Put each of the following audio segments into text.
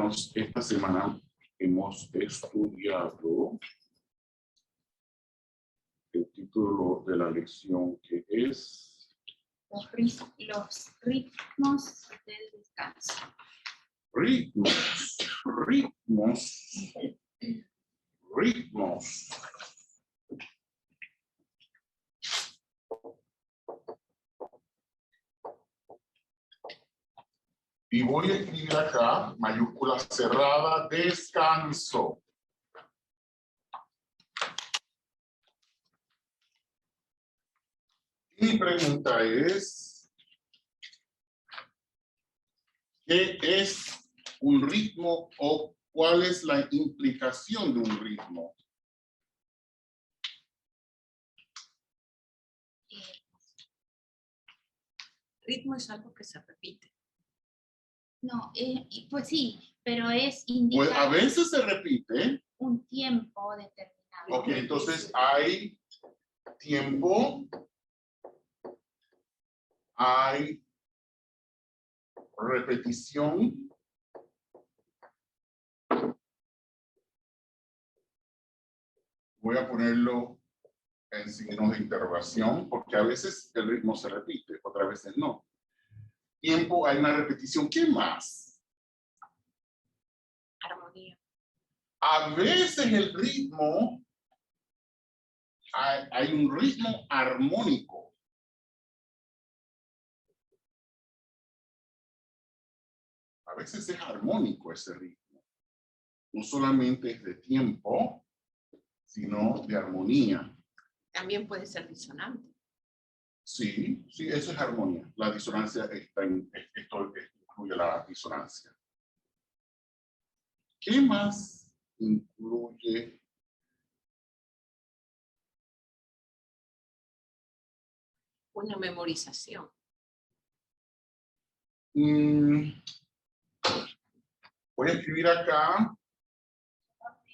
hermanos, esta semana hemos estudiado el título de la lección, que es los ritmos del descanso. Ritmos. Y voy a escribir acá, mayúscula cerrada, descanso. Mi pregunta es, ¿qué es un ritmo o cuál es la implicación de un ritmo? Ritmo es algo que se repite. No, pues sí, pero es Pues indicar a veces se repite. un tiempo determinado. Ok, entonces hay tiempo, hay repetición, voy a ponerlo en signos de interrogación, porque a veces el ritmo se repite, otras veces no. Tiempo, hay una repetición. ¿Qué más? Armonía. A veces el ritmo, hay un ritmo armónico. A veces es armónico ese ritmo. No solamente es de tiempo, sino de armonía. También puede ser disonante. Sí, sí, eso es armonía. La disonancia está en, esto incluye la disonancia. ¿Qué más incluye? Una memorización. Voy a escribir acá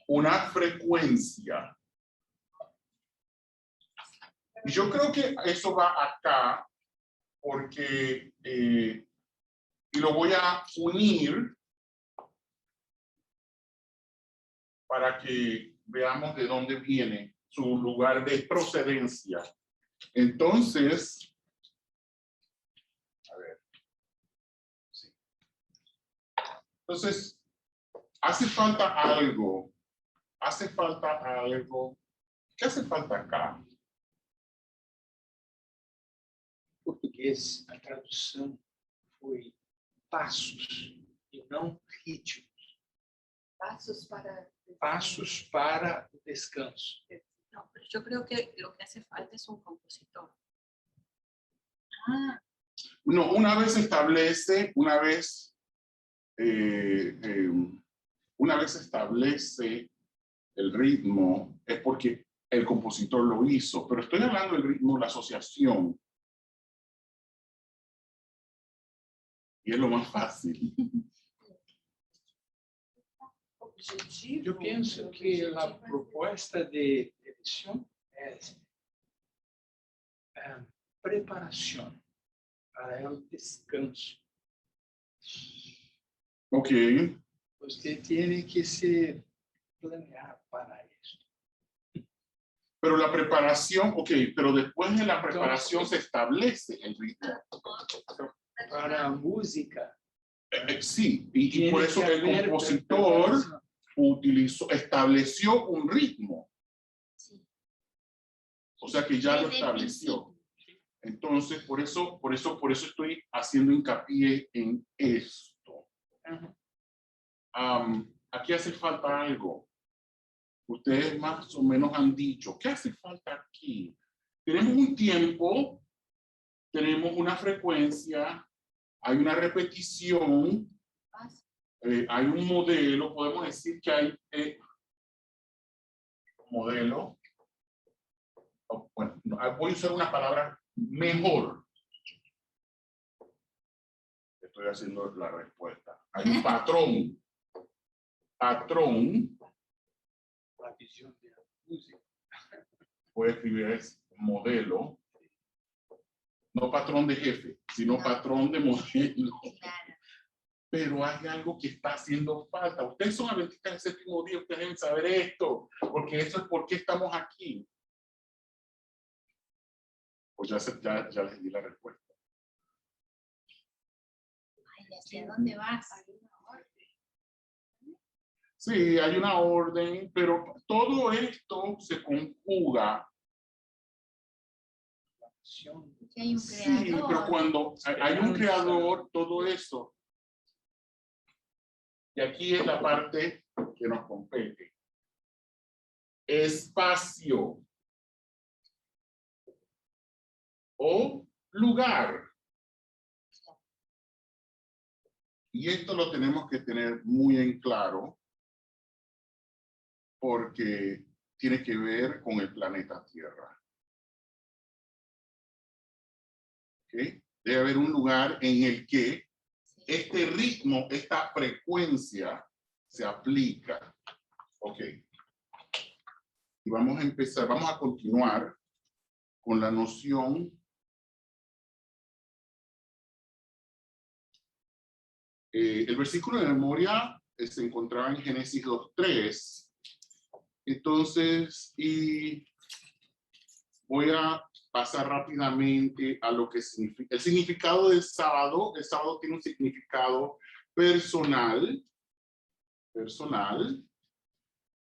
una frecuencia. Y yo creo que eso va acá porque, y lo voy a unir para que veamos de dónde viene su lugar de procedencia. Entonces, a ver. Sí. Entonces, hace falta algo. Hace falta algo. ¿Qué hace falta acá? Em português, a tradução foi passos e não ritmos. Pasos para... Passos para o descanso. No, pero yo creo que lo que hace falta es un compositor. Ah, No, una vez establece el ritmo, es porque el compositor lo hizo, pero estoy hablando del ritmo, la asociación. Y es lo más fácil. Eu penso que a proposta de edição é preparação para o descanso. Ok. Você tem que se planear para isso. Pero la preparación, ok, pero después de la preparación se establece el ritmo. Para a música. Sí, y por eso el compositor estableció un ritmo. sí. O sea que ya lo Desde el estableció. principio. Entonces, por eso estoy haciendo hincapié en esto. Aquí hace falta algo. Ustedes más o menos han dicho, ¿qué hace falta aquí? Tenemos un tiempo, tenemos una frecuencia, hay una repetición, hay un modelo, podemos decir que hay un modelo. Bueno, voy a usar una palabra mejor. Estoy haciendo la respuesta. Hay un patrón. Patrón. A visão da música. Voy a escribir es modelo. No patrón de jefe, sino patrón de modelo. Claro. pero hay algo que está haciendo falta. Ustedes son adventistas del séptimo día, ustedes deben saber esto, porque eso es por qué estamos aquí. Pues ya les di la respuesta. Ay, ¿hacia dónde vas? Sí, hay una orden, pero todo esto se conjuga. Que hay un Sí, creador. pero cuando hay un creador, todo eso. Y aquí es la parte que nos compete. Espacio o lugar. Y esto lo tenemos que tener muy en claro porque tiene que ver con el planeta Tierra. ¿Okay? Debe haber un lugar en el que este ritmo, esta frecuencia se aplica. Ok. Y vamos a empezar, vamos a continuar con la noción el versículo de memoria se encontraba en Génesis 2:3. Entonces, y voy a pasar rápidamente a lo que significa. El significado del sábado. El sábado tiene un significado personal.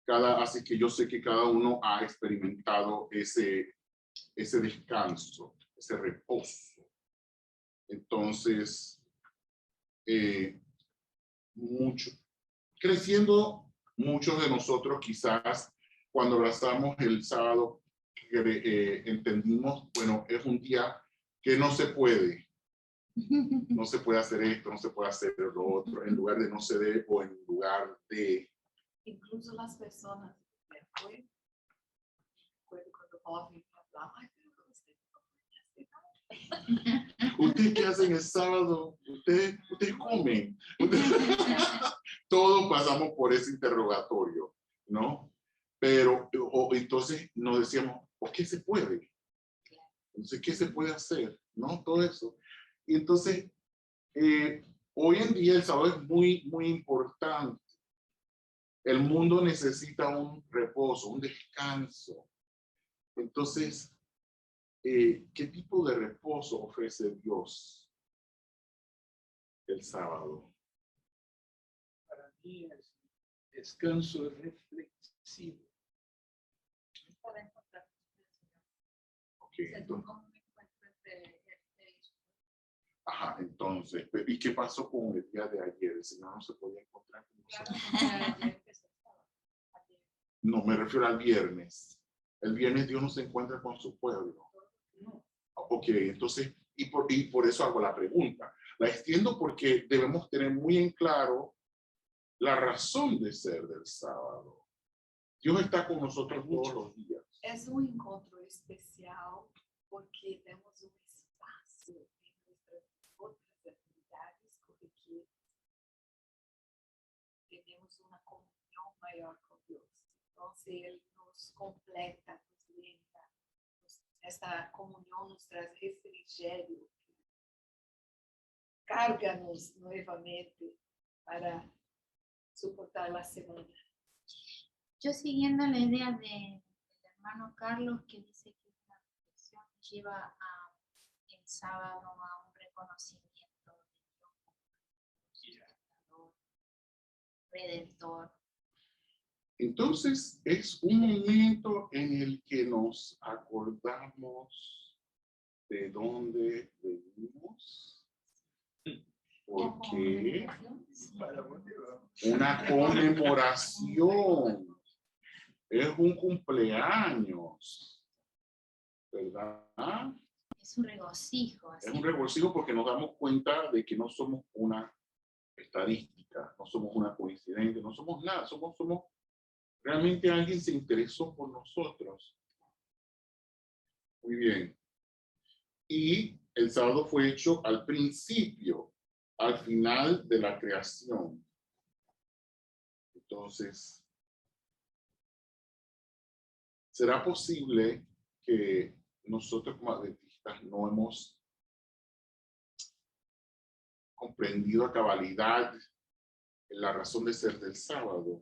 Así que yo sé que cada uno ha experimentado ese descanso, ese reposo. Entonces, creciendo, muchos de nosotros quizás cuando abrazamos el sábado entendimos, bueno, es un día que no se puede hacer esto, no se puede hacer lo otro, en lugar de no se debe o en lugar de. Incluso las personas que fue cuando joven hablaba, ay, pero no sé cómo es. ¿Ustedes qué hacen el sábado? ¿Ustedes comen? Todos pasamos por ese interrogatorio, ¿no? Pero entonces nos decíamos, ¿por qué se puede? Entonces, ¿qué se puede hacer? ¿No? Todo eso. Y entonces, hoy en día el sábado es muy, muy importante. El mundo necesita un reposo, un descanso. Entonces, ¿qué tipo de reposo ofrece Dios el sábado? Para mí es descanso reflexivo. Okay, entonces, ajá, entonces, ¿y qué pasó con el día de ayer? El Señor no se podía encontrar con nosotros. No, me refiero al viernes. El viernes Dios no se encuentra con su pueblo. Ok, entonces, y por eso hago la pregunta. La extiendo porque debemos tener muy en claro la razón de ser del sábado. Dios está con nosotros todos los días. Es un encuentro especial porque tenemos un espacio en nuestras otras actividades corriqueiras. Tenemos una comunión mayor con Dios. Entonces, Él nos completa, nos linda. Esta comunión nos trae refrigerio. Carga-nos nuevamente para soportar la semana. Yo siguiendo la idea del hermano Carlos que dice que la reflexión lleva el sábado a un reconocimiento de Dios como redentor. Entonces es un momento en el que nos acordamos de dónde venimos, porque una conmemoración es un cumpleaños, ¿verdad? Es un regocijo. Así. Es un regocijo porque nos damos cuenta de que no somos una estadística, no somos una coincidencia, no somos nada, somos realmente alguien se interesó por nosotros. Muy bien. Y el sábado fue hecho al principio, al final de la creación. Entonces, ¿será posible que nosotros como adventistas no hemos comprendido a cabalidad la razón de ser del sábado.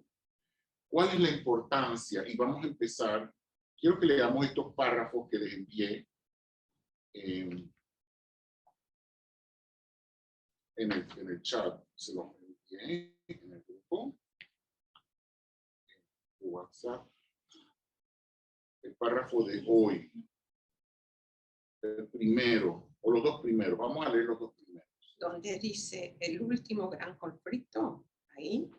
¿Cuál es la importancia? Y vamos a empezar. Quiero que leamos estos párrafos que les envié en el chat. Se los envié en el grupo, en WhatsApp. El párrafo de hoy. El primero, o los dos primeros. Vamos a leer los dos primeros. Donde dice el último gran conflicto, ahí.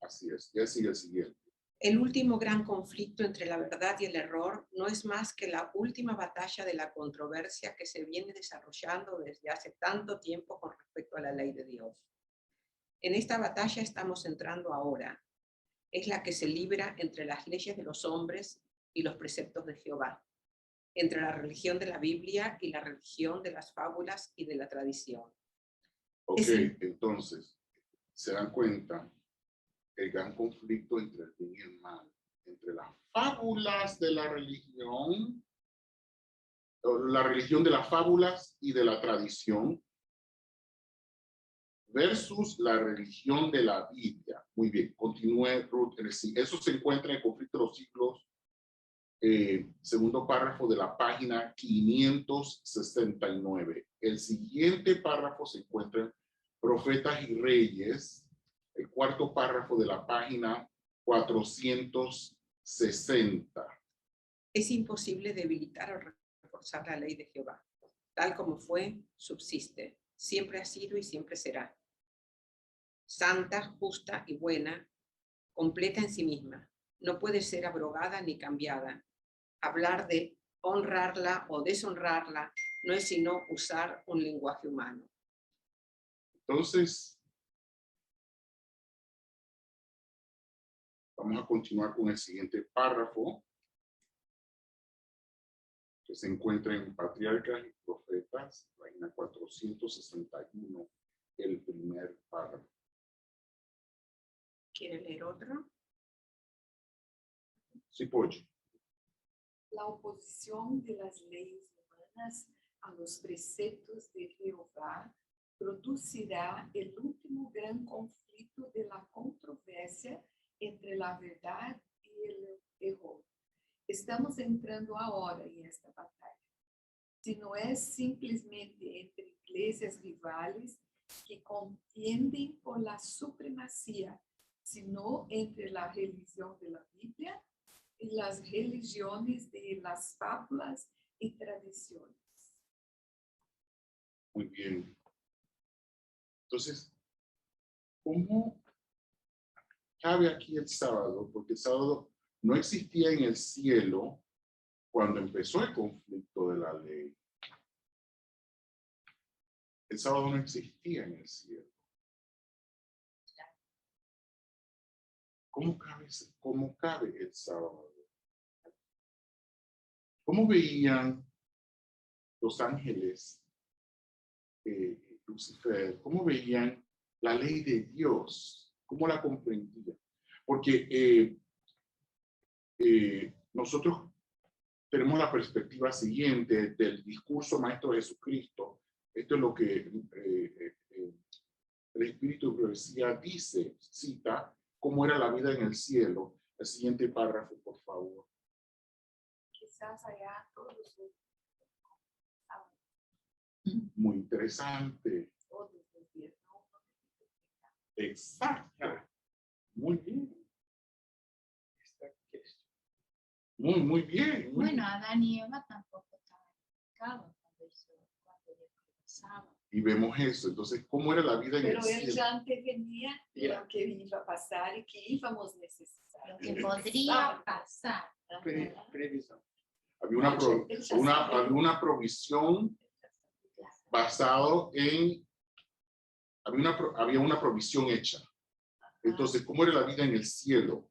Así es, ya sigue el siguiente. El último gran conflicto entre la verdad y el error no es más que la última batalla de la controversia que se viene desarrollando desde hace tanto tiempo con respecto a la ley de Dios. En esta batalla estamos entrando ahora. Es la que se libra entre las leyes de los hombres y los preceptos de Jehová, entre la religión de la Biblia y la religión de las fábulas y de la tradición. Ok, Sí. entonces, se dan cuenta el gran conflicto entre el bien y el mal, entre las fábulas de la religión de las fábulas y de la tradición, versus la religión de la Biblia. Muy bien, continúe Ruth. Eso se encuentra en el conflicto de los siglos, segundo párrafo de la página 569. El siguiente párrafo se encuentra en Profetas y Reyes, el cuarto párrafo de la página 460. Es imposible debilitar o reforzar la ley de Jehová. Tal como fue, subsiste. Siempre ha sido y siempre será. Santa, justa y buena, completa en sí misma. No puede ser abrogada ni cambiada. Hablar de honrarla o deshonrarla no es sino usar un lenguaje humano. Entonces, vamos a continuar con el siguiente párrafo, que se encuentra en Patriarcas y Profetas, página 461, el primer párrafo. ¿Quiere leer otro? Sí, Pochi. La oposición de las leyes humanas a los preceptos de Jehová producirá el último gran conflicto de la controversia entre la verdad y el error. Estamos entrando ahora en esta batalla. Si no es simplemente entre iglesias rivales que contienden por la supremacía, sino entre la religión de la Biblia y las religiones de las fábulas y tradiciones. Muy bien. Entonces, ¿cómo cabe aquí el sábado? Porque el sábado no existía en el cielo cuando empezó el conflicto de la ley. El sábado no existía en el cielo. ¿Cómo cabe el sábado? ¿Cómo veían los ángeles, Lucifer? ¿Cómo veían la ley de Dios? ¿Cómo la comprendían? Porque nosotros tenemos la perspectiva siguiente del discurso maestro de Jesucristo. Esto es lo que el Espíritu de Profecía dice, cita, cómo era la vida en el cielo. El siguiente párrafo, por favor. Quizás allá todos Muy interesante. Exacto. Muy bien. Muy bien. Bueno, Adán y Eva tampoco estaban equivocados cuando Dios pensaba. Y vemos eso. Entonces, ¿cómo era la vida en Pero el él cielo? ya antevenía lo que iba a pasar y que íbamos a necesitar. Lo que podría pasar. Previsión. Había una provisión basado en... Había una provisión hecha. Entonces, ¿cómo era la vida en el cielo?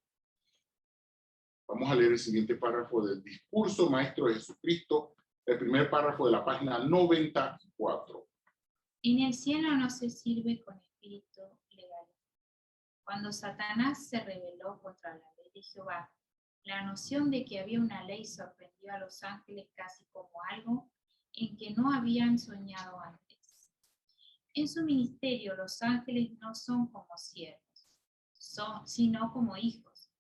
Vamos a leer el siguiente párrafo del discurso maestro de Jesucristo, el primer párrafo de la página 94. En el cielo no se sirve con espíritu legal. Cuando Satanás se rebeló contra la ley de Jehová, la noción de que había una ley sorprendió a los ángeles casi como algo en que no habían soñado antes. En su ministerio los ángeles no son como siervos, sino como hijos.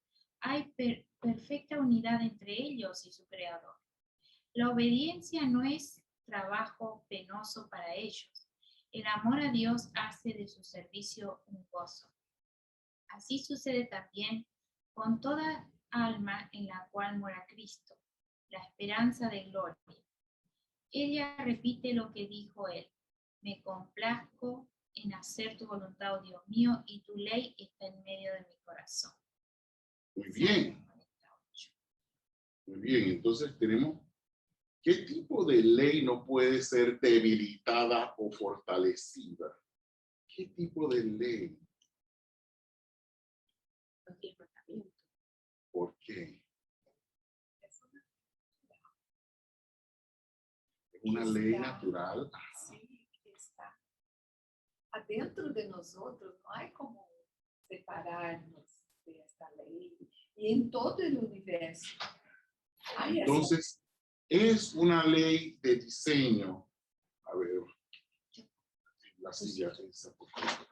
Hay perfecta unidad entre ellos y su Creador. La obediencia no es trabajo penoso para ellos. El amor a Dios hace de su servicio un gozo. Así sucede también con toda alma en la cual mora Cristo, la esperanza de gloria. Ella repite lo que dijo él: me complazco en hacer tu voluntad, oh Dios mío, y tu ley está en medio de mi corazón. Muy bien. Muy bien, entonces tenemos, ¿qué tipo de ley no puede ser debilitada o fortalecida? ¿Qué tipo de ley? Los 10 mandamientos. ¿Por qué? Es una ley natural. Sí, que está adentro de nosotros. No hay como separarnos de esta ley. Y en todo el universo. Hay esa. Entonces, es una ley de diseño. A ver, la silla esa, por favor.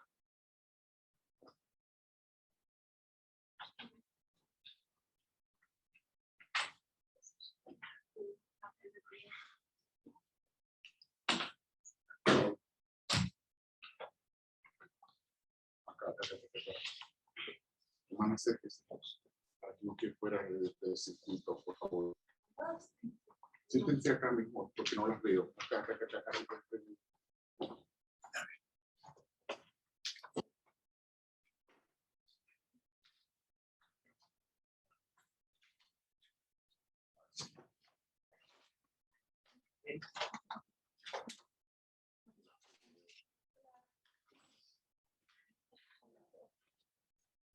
Acá. Van a hacer algo que fuera del circuito, por favor. Siéntense acá mismo, porque no las veo. Acá.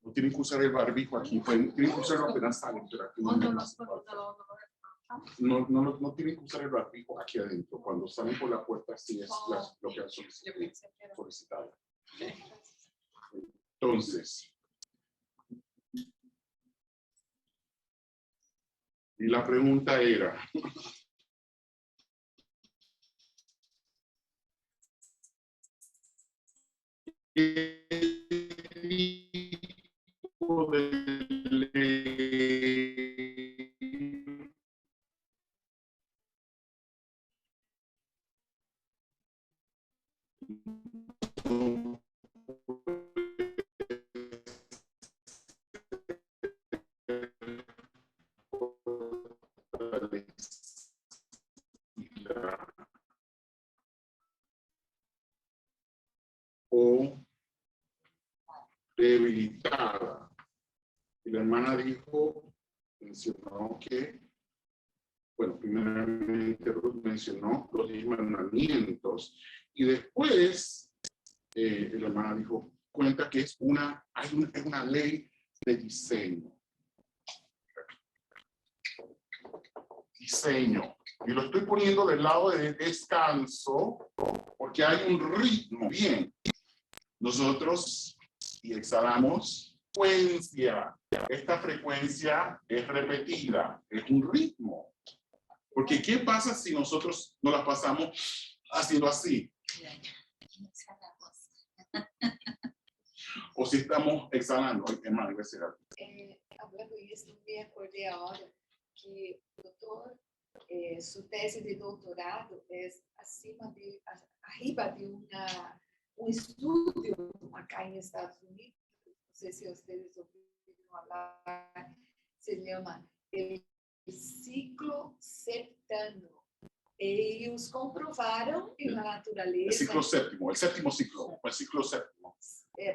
No tienen que usar el barbijo aquí, tienen que usarlo apenas salen, pero aquí no tienen que usar el barbijo aquí adentro. Cuando salen por la puerta, sí es lo que han solicitado. Entonces, y la pregunta era, ¿qué tipo de ley no puede o debilitada? Y la hermana mencionó que, bueno, primeramente Ruth mencionó los 10 mandamientos y después la hermana dijo, cuenta que es una ley de diseño. Diseño. Y lo estoy poniendo del lado de descanso porque hay un ritmo. Bien, nosotros y exhalamos frecuencia. Esta frecuencia es repetida, es un ritmo. Porque ¿qué pasa si nosotros nos la pasamos haciendo así? O si estamos exhalando. Hermano, iba a decir algo. Hablando isso, me acordei agora que o doutor, sua tese de doutorado é arriba de estudo acá em Estados Unidos, não sei se vocês ouviram falar, se chama o ciclo septano. Eles comprovaram na natureza... El ciclo séptimo, el séptimo ciclo, el ciclo séptimo.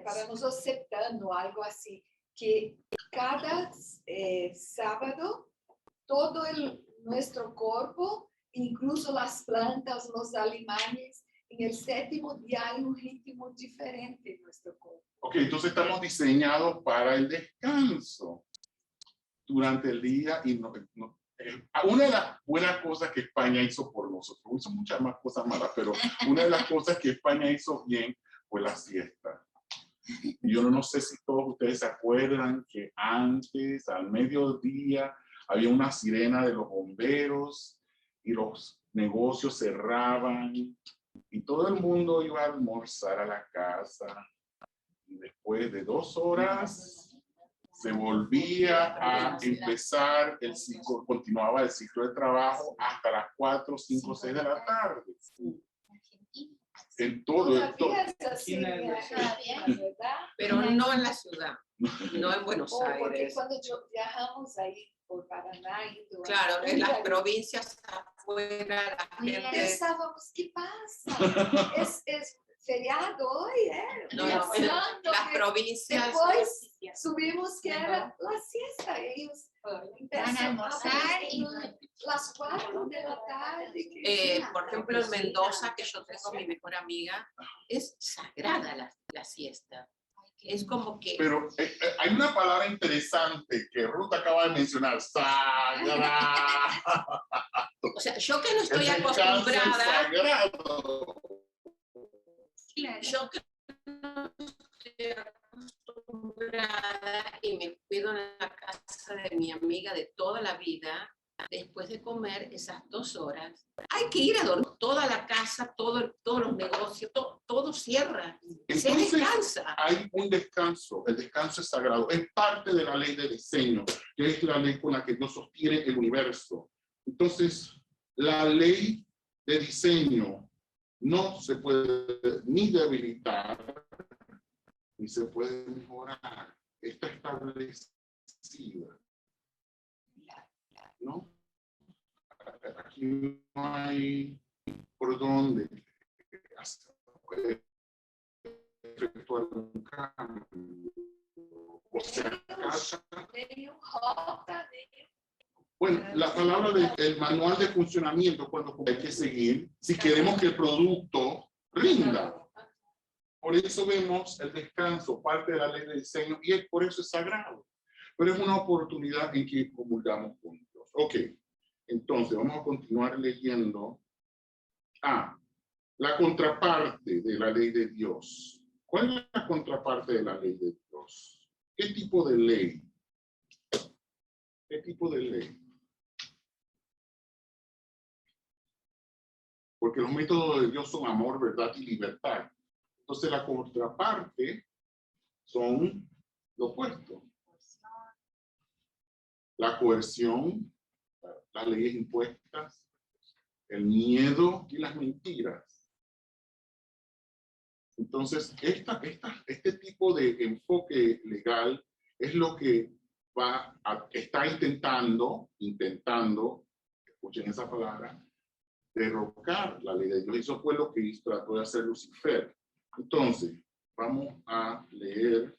Para nosotros septano, algo así, que cada sábado todo nuestro cuerpo, incluso las plantas, los animales, en el séptimo día hay un ritmo diferente en nuestro cuerpo. Ok, entonces estamos diseñados para el descanso durante el día y una de las buenas cosas que España hizo por nosotros, hizo muchas más cosas malas, pero una de las cosas que España hizo bien fue la siesta. Y yo no sé si todos ustedes se acuerdan que antes, al mediodía, había una sirena de los bomberos y los negocios cerraban Y todo el mundo iba a almorzar a la casa. Y después de 2 horas se volvía a empezar el ciclo, continuaba el ciclo de trabajo hasta las 4, 5, 6 de la tarde. En todo el Todavía es así, Todavía. ¿verdad? Pero no en la ciudad, no en Buenos Porque Aires. cuando viajamos ahí por Paraná, indo a Claro, en las Jundiaí, provincias afuera la gente... pensábamos, ¿qué pasa? es feriado hoy, No, Pensando las que provincias... Después subimos que era la siesta. Ellos Van a empezaban almorzar y las 4 de la tarde. por ejemplo, en Mendoza, que yo tengo a mi mejor amiga, es sagrada la siesta. Es como que... Pero hay una palabra interesante que Ruth acaba de mencionar, sagrada. O sea, yo que no estoy El descanso es acostumbrada, sagrado. yo que no estoy acostumbrada y me cuido en la casa de mi amiga de toda la vida, después de comer esas 2 horas, hay que ir a dormir. Toda la casa, todos los negocios, todo cierra. Se Entonces, descansa. hay un descanso, el descanso es sagrado, es parte de la ley de diseño, que es la ley con la que Dios sostiene el universo. Entonces, la ley de diseño no se puede ni debilitar, ni se puede mejorar. Está establecida. ¿No? Aquí no hay por dónde efectuar un cambio. O sea, bueno, la palabra del manual de funcionamiento, cuando hay que seguir, si queremos que el producto rinda. Por eso vemos el descanso, parte de la ley de diseño, y por eso es sagrado. Pero es una oportunidad en que comulgamos con Dios. Ok, entonces vamos a continuar leyendo. La contraparte de la ley de Dios. ¿Cuál es la contraparte de la ley de Dios? ¿Qué tipo de ley? ¿Qué tipo de ley? Porque los métodos de Dios son amor, verdad y libertad. Entonces la contraparte son lo opuesto. La coerción, las leyes impuestas, el miedo y las mentiras. Entonces, este tipo de enfoque legal es lo que está intentando, escuchen esa palabra, derrocar la ley de Dios. Eso fue lo que trató de hacer Lucifer. Entonces, vamos a leer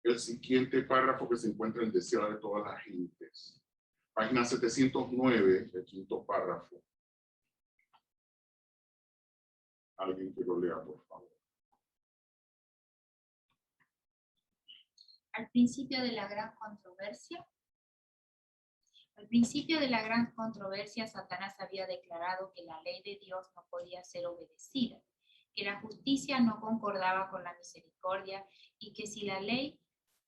el siguiente párrafo que se encuentra en el deseo de todas las gentes. Página 709, el quinto párrafo. Alguien que lo lea, por favor. Al principio de la gran controversia, Satanás había declarado que la ley de Dios no podía ser obedecida, que la justicia no concordaba con la misericordia y que si la ley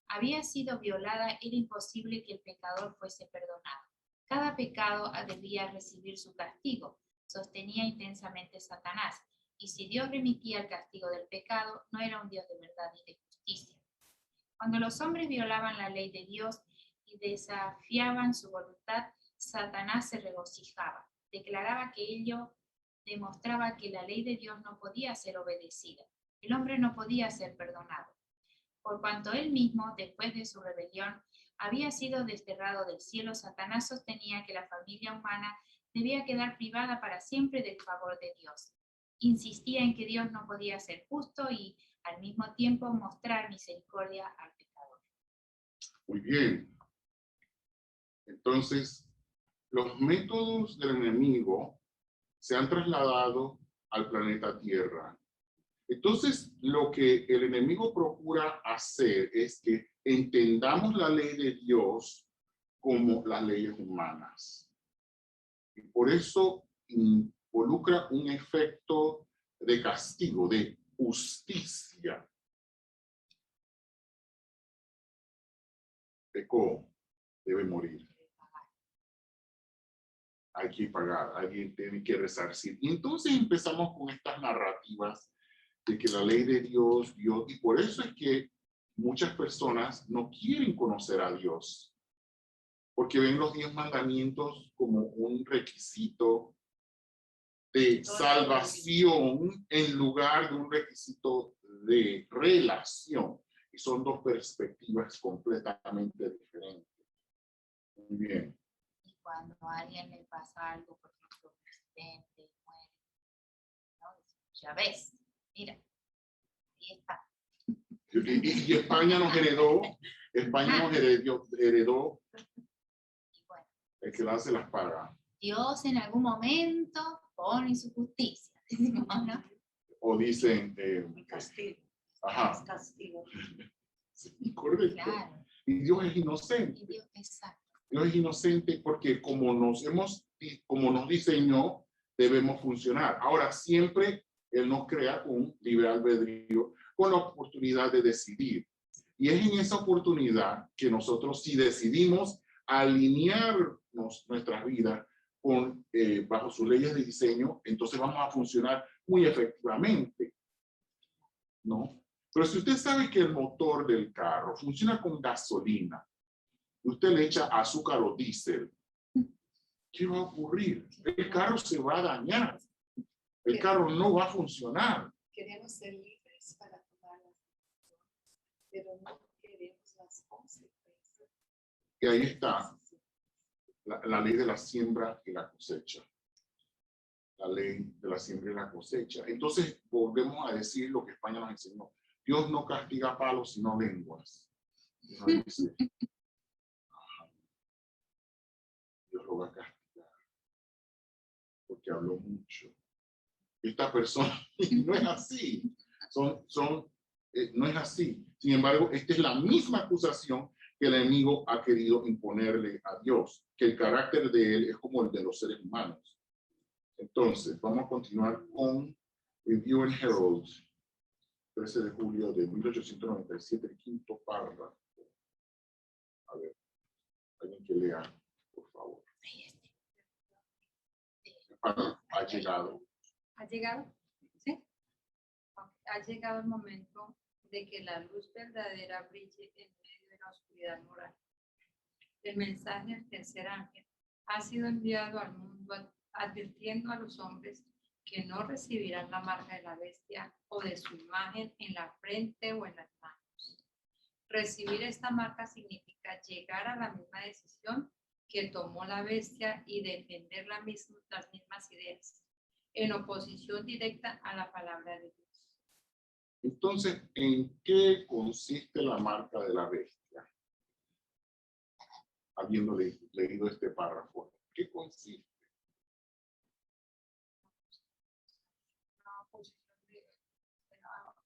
había sido violada era imposible que el pecador fuese perdonado. Cada pecado debía recibir su castigo, sostenía intensamente Satanás, y si Dios remitía el castigo del pecado, no era un Dios de verdad ni de justicia. Cuando los hombres violaban la ley de Dios y desafiaban su voluntad, Satanás se regocijaba, declaraba que ello demostraba que la ley de Dios no podía ser obedecida, el hombre no podía ser perdonado. Por cuanto él mismo, después de su rebelión, había sido desterrado del cielo, Satanás sostenía que la familia humana debía quedar privada para siempre del favor de Dios. Insistía en que Dios no podía ser justo y, al mismo tiempo, mostrar misericordia al pecador. Muy bien. Entonces, los métodos del enemigo se han trasladado al planeta Tierra. Entonces, lo que el enemigo procura hacer es que entendamos la ley de Dios como las leyes humanas. Y por eso involucra un efecto de castigo, de justicia. Pecó. debe morir. Hay que pagar, alguien tiene que resarcir. Y entonces empezamos con estas narrativas de que la ley de Dios, y por eso es que muchas personas no quieren conocer a Dios, porque ven los 10 mandamientos como un requisito de salvación en lugar de un requisito de relación. Y son dos perspectivas completamente diferentes. Muy bien. Y cuando a alguien le pasa algo, por ejemplo, un accidente, muere, ¿no? Ya ves, mira, ahí está. Y España nos heredó, Y bueno, el que la hace las paga. Dios en algún momento pone su justicia, decimos, ¿no? O dicen, Castigo. ajá, Castigo. sí, correcto. Claro, Y Dios es inocente. y Dios, exacto. Dios es inocente porque como nos diseñó, debemos funcionar. Ahora, siempre Él nos crea con libre albedrío, con la oportunidad de decidir. Y es en esa oportunidad que nosotros, si decidimos alinearnos nuestras vidas con, bajo sus leyes de diseño, entonces vamos a funcionar muy efectivamente, ¿no? Pero si usted sabe que el motor del carro funciona con gasolina, usted le echa azúcar o diésel, ¿qué va a ocurrir? El carro se va a dañar. El carro no va a funcionar. Queremos ser libres para tomar las decisiones, pero no queremos las consecuencias. Y ahí está la ley de la siembra y la cosecha. La ley de la siembra y la cosecha. Entonces, volvemos a decir lo que España nos enseñó. Dios no castiga palos, sino lenguas. No dice, Dios lo va a castigar porque habló mucho. Esta persona no es así. No es así. Sin embargo, esta es la misma acusación que el enemigo ha querido imponerle a Dios, que el carácter de él es como el de los seres humanos. Entonces, vamos a continuar con Review and Herald, 13 de julio de 1897, el quinto párrafo. A ver, alguien que lea, por favor. El párrafo ha llegado. ¿Ha llegado? ¿Sí? Ha llegado el momento de que la luz verdadera brille en medio de la oscuridad moral. El mensaje del tercer ángel ha sido enviado al mundo advirtiendo a los hombres que no recibirán la marca de la bestia o de su imagen en la frente o en las manos. Recibir esta marca significa llegar a la misma decisión que tomó la bestia y defender las mismas ideas, en oposición directa a la palabra de Dios. Entonces, ¿en qué consiste la marca de la bestia? Habiendo leído este párrafo, ¿qué consiste?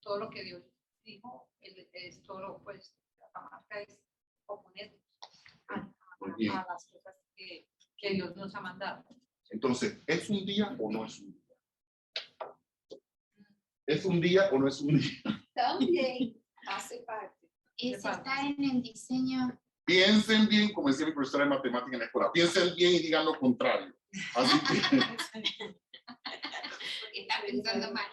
Todo lo que Dios dijo es todo, pues la marca es oponer a las cosas que Dios nos ha mandado. Entonces, ¿es un día o no es un día? ¿Es un día o no es un día? También hace parte. Es estar en el diseño. Piensen bien, como decía mi profesora de matemática en la escuela, piensen bien y digan lo contrario. Así que, Porque está pensando mal.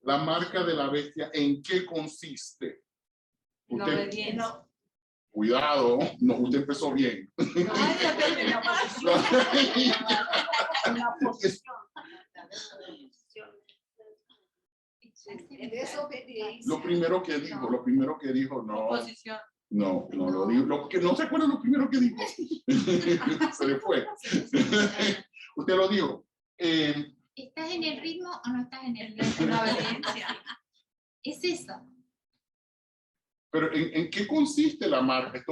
la marca de la bestia, ¿en qué consiste? La obediencia. Cuidado, no, usted empezó bien. Desobediencia. Lo primero que dijo, no. Oposición. No lo digo. No se acuerda lo primero que dijo. Se le fue. Usted lo dijo. ¿Estás en el ritmo o no estás en el ritmo? En la obediencia. Es eso. Pero ¿en qué consiste la marca?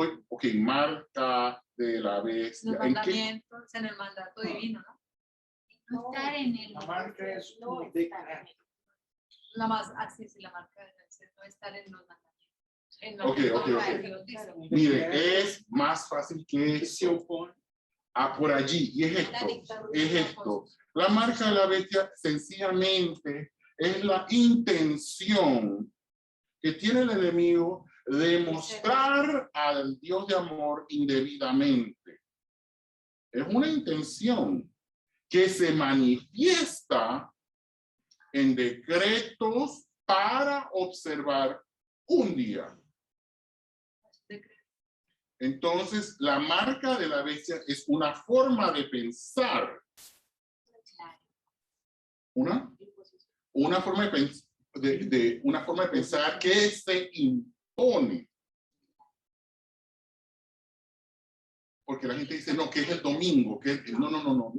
Marca de la bestia. Los mandamientos, en el mandato divino, ¿no? No estar en el. La marca es No un está. decreto. La más así, sí, la marca de no estar en los mandamientos. En Ok. que Dios dice. Miren, es más fácil que Que se eso. opone. Por allí. Y es esto. La marca de la bestia sencillamente es la intención que tiene el enemigo demostrar al Dios de amor indebidamente. Es una intención que se manifiesta en decretos para observar un día. Entonces, la marca de la bestia es una forma de pensar. Una forma de pensar que se impone. Porque la gente dice, no, que es el domingo, que no.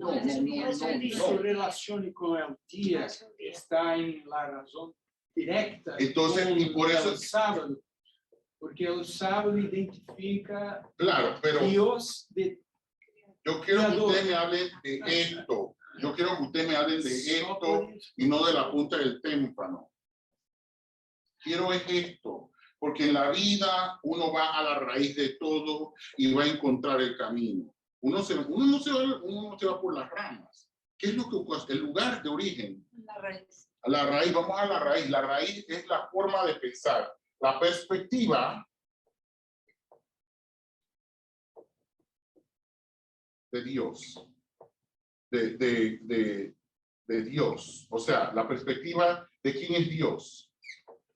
Su relación con el día está en la razón directa. Entonces, y por eso el sábado, porque el sábado identifica claro, pero Dios de yo quiero que ustedes me hablen de esto. Yo quiero que ustedes me hablen de esto y no de la punta del témpano. Quiero es esto, porque en la vida uno va a la raíz de todo y va a encontrar el camino. Uno no se va por las ramas. ¿Qué es lo que ocurre? El lugar de origen. La raíz. La raíz, vamos a la raíz. La raíz es la forma de pensar. La perspectiva de Dios. De Dios. O sea, la perspectiva de quién es Dios.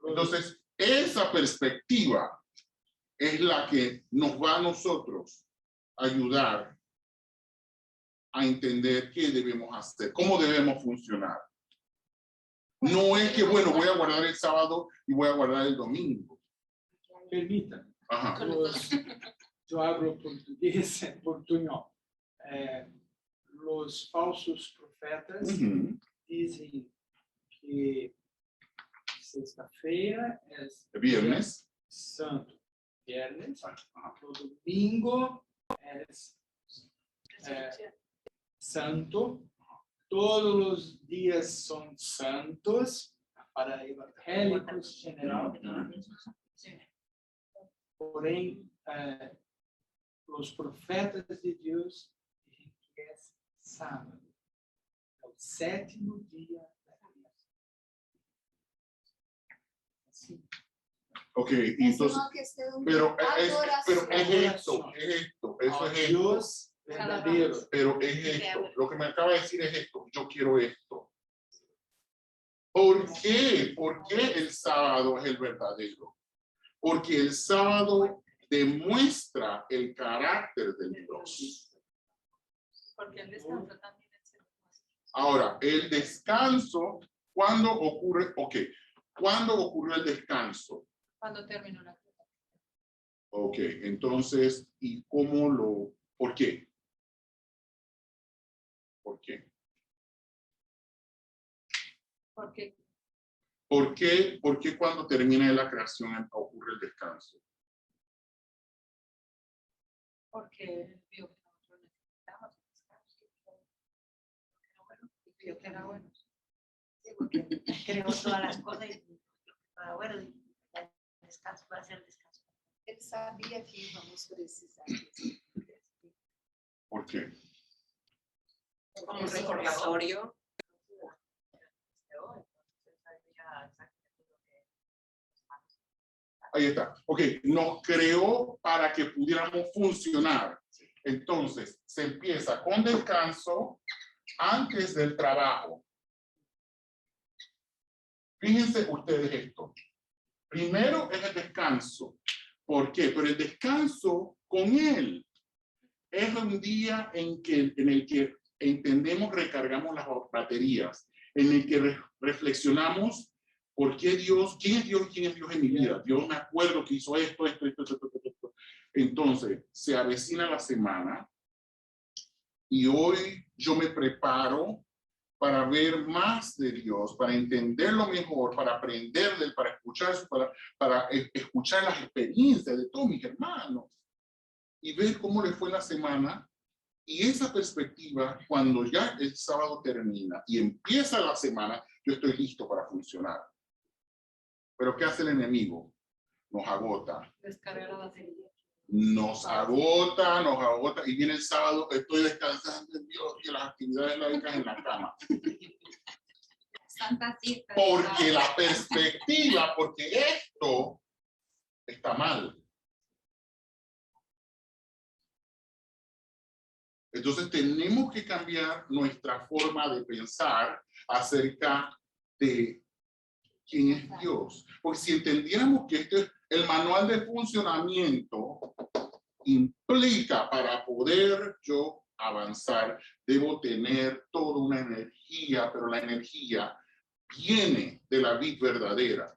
Entonces, esa perspectiva es la que nos va a nosotros ayudar a entender qué debemos hacer, cómo debemos funcionar. No es que, bueno, voy a guardar el sábado y voy a guardar el domingo. Permita. Ajá. Yo hablo portugués, portuñol. Los falsos profetas dicen que sexta-feira es Viernes. Santo. Viernes. O domingo es santo. Todos los días son santos para evangélicos en general. Porém, los profetas de Dios dicen que es sábado. El séptimo día da creación. Así. Ok, entonces, pero es esto, eso es esto. Dios verdadero. Pero es esto, lo que me acaba de decir es esto, yo quiero esto. ¿Por qué? ¿Por qué el sábado es el verdadero? Porque el sábado demuestra el carácter del Dios. Porque el descanso también es el mismo. Ahora, el descanso, ¿cuándo ocurre? Ok, ¿cuándo ocurrió el descanso? Cuando terminó la creación. Ok, entonces, ¿y cómo lo, por qué? ¿Por qué? Porque ¿Por qué cuando termina la creación ocurre el descanso? porque él vio que nosotros necesitábamos descanso. Y vio que era bueno. Sí, porque creó todas las cosas y bueno, el descanso va a ser descanso. Él sabía que íbamos a precisar. ¿Por qué? Como un recordatorio. Ahí está. Ok, nos creó para que pudiéramos funcionar. Entonces, se empieza con descanso antes del trabajo. Fíjense ustedes esto. Primero es el descanso. ¿Por qué? Pero el descanso con él es un día en el que entendemos, recargamos las baterías, en el que reflexionamos por qué Dios, quién es Dios en mi vida. Dios, me acuerdo que hizo esto. Entonces, se avecina la semana y hoy yo me preparo para ver más de Dios, para entenderlo mejor, para aprender de él, para escuchar, para escuchar las experiencias de todos mis hermanos y ver cómo le fue la semana. Y esa perspectiva, cuando ya el sábado termina y empieza la semana, yo estoy listo para funcionar. Pero ¿qué hace el enemigo? Nos agota. descarga la batería. Nos agota y viene el sábado, estoy descansando en Dios y las actividades lógicas en la cama. Santa siesta. Porque la perspectiva, porque esto está mal. Entonces tenemos que cambiar nuestra forma de pensar acerca de quién es Dios. Porque si entendiéramos que este es el manual de funcionamiento, implica para poder yo avanzar, debo tener toda una energía, pero la energía viene de la vid verdadera.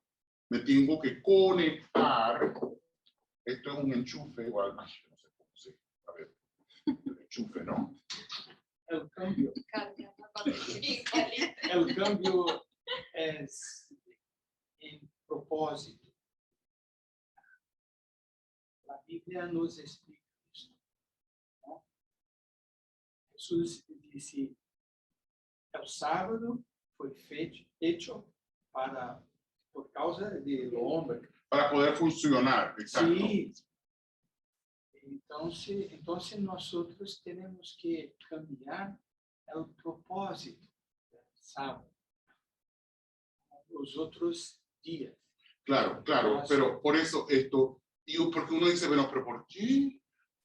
Me tengo que conectar. Esto es un enchufe o algo, no sé cómo se, a ver, el enchufe, ¿no? El cambio, Carga la batería. el cambio es en propósito. La Biblia nos explica esto, ¿no? Jesús dice, el sábado fue hecho por causa del hombre. Para poder funcionar, exacto. Sí. Entonces nosotros tenemos que cambiar el propósito del sábado, los otros días. Claro, claro, pero por eso esto, digo, porque uno dice, bueno, pero ¿por qué?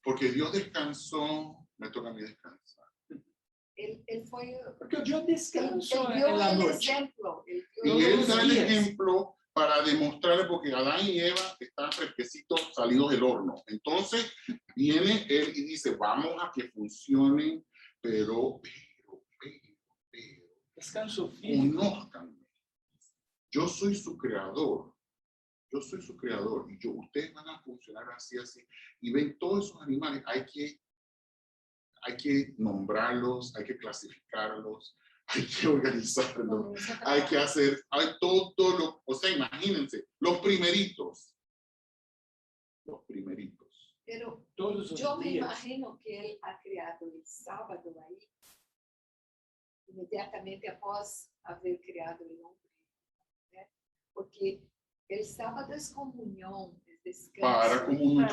Porque Dios descansó, me toca a mí descansar. Él fue... Porque yo descanso Él dio en la el noche. ejemplo. Y Todos él los da el días. ejemplo para demostrarle, porque Adán y Eva están fresquecitos salidos del horno. Entonces viene él y dice, vamos a que funcionen, pero, Descanso físico. conózcanme. Yo soy su creador. Yo soy su creador y ustedes van a funcionar así, así. Y ven todos esos animales, hay que nombrarlos, hay que clasificarlos, hay que organizarlos, hay que hacer, hay todo lo, o sea, imagínense, los primeritos. Pero Todos los yo me días. imagino que él ha creado el sábado ahí, inmediatamente após haber creado el hombre, ¿eh? Porque el sábado es comunión, es descanso. Para comunión.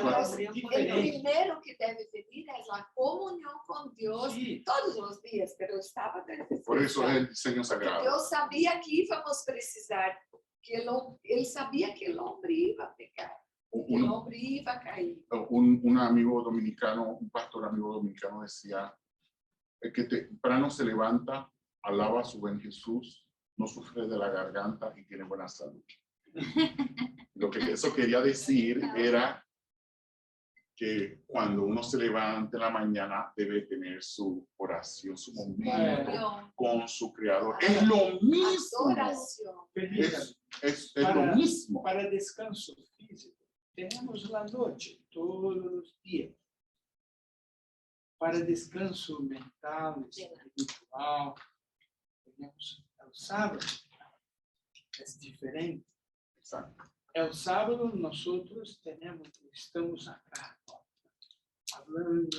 El primero que debe venir es la comunión con Dios Sí. todos los días, pero el sábado es especial. Por eso es el diseño Porque sagrado. Dios sabía que íbamos precisar, él sabía que el hombre iba a pecar, que el hombre iba a caer. Un amigo dominicano, un pastor amigo dominicano decía, el que temprano se levanta, alaba a su buen Jesús, no sufre de la garganta y tiene buena salud. Lo que eso quería decir era que cuando uno se levanta en la mañana debe tener su oración, su momento con su creador. Es lo mismo. Adoración. Es lo mismo. Para descanso físico, tenemos la noche todos los días. Para descanso mental, espiritual, tenemos el sábado. Es diferente. Exacto. El sábado nosotros estamos acá, ¿no? Hablando,